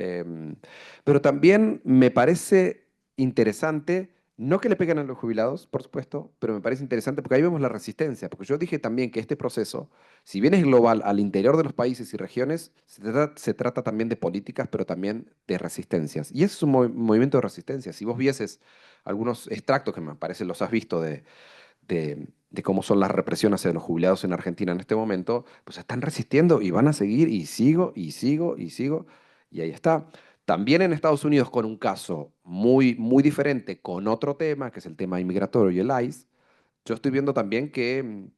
pero también me parece interesante, no que le peguen a los jubilados, por supuesto, pero me parece interesante porque ahí vemos la resistencia, porque yo dije también que este proceso, si bien es global al interior de los países y regiones, se trata también de políticas, pero también de resistencias. Y ese es un movimiento de resistencia. Si vos vieses algunos extractos que me parece los has visto de cómo son las represiones hacia los jubilados en Argentina en este momento, pues están resistiendo y van a seguir y sigo y sigo y sigo y ahí está. También en Estados Unidos con un caso muy, muy diferente, con otro tema, que es el tema inmigratorio y el ICE, yo estoy viendo también que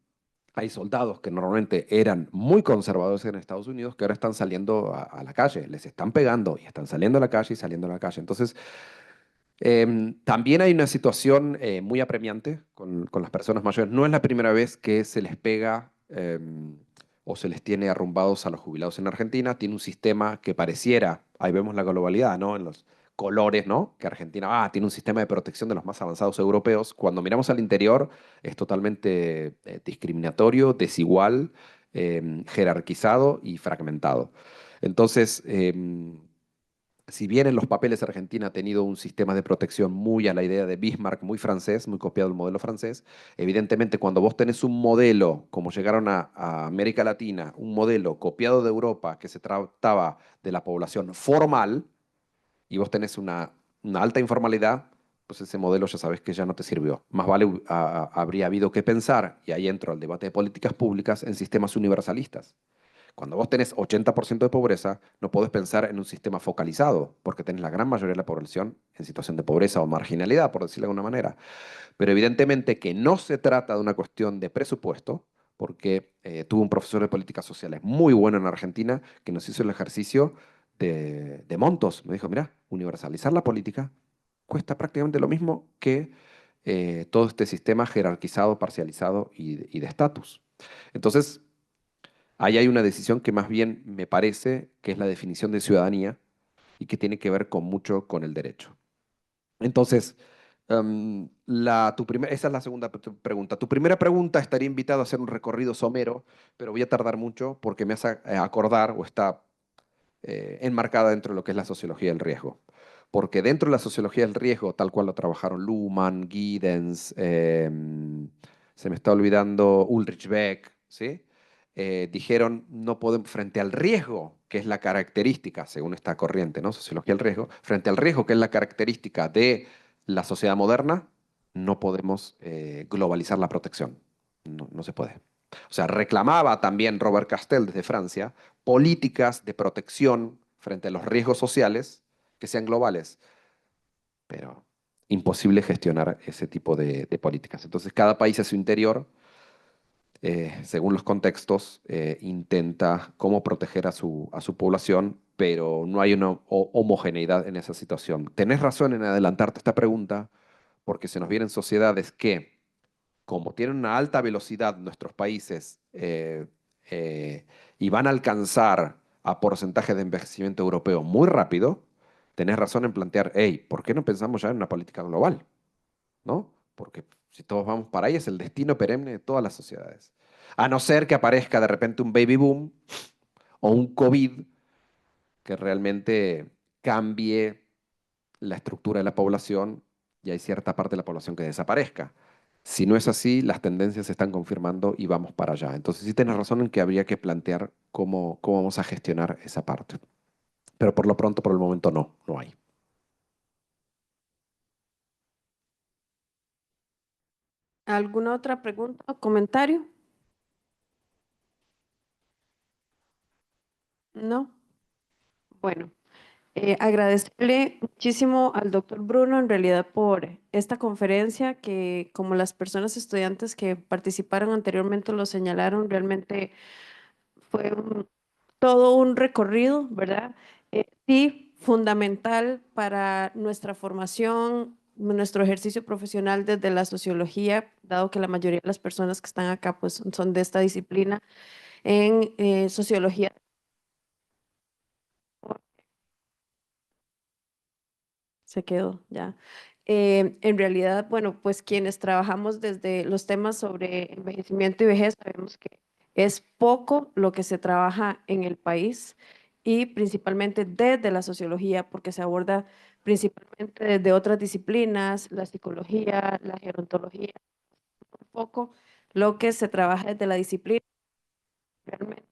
hay soldados que normalmente eran muy conservadores en Estados Unidos que ahora están saliendo a la calle, les están pegando y están saliendo a la calle y saliendo a la calle. Entonces, también hay una situación muy apremiante con las personas mayores. No es la primera vez que se les pega o se les tiene arrumbados a los jubilados en Argentina. Tiene un sistema que pareciera, ahí vemos la globalidad, ¿no? En los colores, ¿no? Que Argentina, tiene un sistema de protección de los más avanzados europeos. Cuando miramos al interior, es totalmente discriminatorio, desigual, jerarquizado y fragmentado. Entonces, si bien en los papeles Argentina ha tenido un sistema de protección muy a la idea de Bismarck, muy francés, muy copiado del modelo francés, evidentemente cuando vos tenés un modelo, como llegaron a América Latina, un modelo copiado de Europa que se trataba de la población formal, y vos tenés una alta informalidad, pues ese modelo ya sabes que ya no te sirvió. Más vale habría habido que pensar, y ahí entro al debate de políticas públicas, en sistemas universalistas. Cuando vos tenés 80% de pobreza, no podés pensar en un sistema focalizado, porque tenés la gran mayoría de la población en situación de pobreza o marginalidad, por decirlo de alguna manera. Pero evidentemente que no se trata de una cuestión de presupuesto, porque tuve un profesor de políticas sociales muy bueno en Argentina que nos hizo el ejercicio de montos. Me dijo, mira, universalizar la política cuesta prácticamente lo mismo que todo este sistema jerarquizado, parcializado y de estatus. Entonces, ahí hay una decisión que más bien me parece que es la definición de ciudadanía y que tiene que ver con mucho con el derecho. Entonces, esa es la segunda pregunta. Tu primera pregunta, estaría invitado a hacer un recorrido somero, pero voy a tardar mucho porque me hace acordar o está enmarcada dentro de lo que es la sociología del riesgo. Porque dentro de la sociología del riesgo, tal cual lo trabajaron Luhmann, Giddens, se me está olvidando Ulrich Beck, ¿sí? dijeron, no podemos, frente al riesgo, que es la característica, según esta corriente, ¿no? Sociología del riesgo, frente al riesgo, que es la característica de la sociedad moderna, no podemos globalizar la protección. No, no se puede. O sea, reclamaba también Robert Castel desde Francia políticas de protección frente a los riesgos sociales que sean globales, pero imposible gestionar ese tipo de políticas. Entonces, cada país a su interior, según los contextos, intenta cómo proteger a su población, pero no hay una homogeneidad en esa situación. Tenés razón en adelantarte esta pregunta, porque se nos vienen sociedades que, como tienen una alta velocidad nuestros países y van a alcanzar a porcentaje de envejecimiento europeo muy rápido, tenés razón en plantear, hey, ¿por qué no pensamos ya en una política global? ¿No? Porque si todos vamos para ahí es el destino perenne de todas las sociedades. A no ser que aparezca de repente un baby boom o un COVID que realmente cambie la estructura de la población y hay cierta parte de la población que desaparezca. Si no es así, las tendencias se están confirmando y vamos para allá. Entonces sí tienes razón en que habría que plantear cómo vamos a gestionar esa parte. Pero por lo pronto, por el momento, no hay. ¿Alguna otra pregunta o comentario? ¿No? Bueno, agradecerle muchísimo al doctor Bruno en realidad por esta conferencia que, como las personas estudiantes que participaron anteriormente lo señalaron, realmente fue todo un recorrido, ¿verdad? Sí, fundamental para nuestra formación, nuestro ejercicio profesional desde la sociología, dado que la mayoría de las personas que están acá pues, son de esta disciplina en sociología. Se quedó ya. En realidad, bueno, pues quienes trabajamos desde los temas sobre envejecimiento y vejez, sabemos que es poco lo que se trabaja en el país y principalmente desde la sociología, porque se aborda principalmente desde otras disciplinas, la psicología, la gerontología, un poco lo que se trabaja desde la disciplina realmente.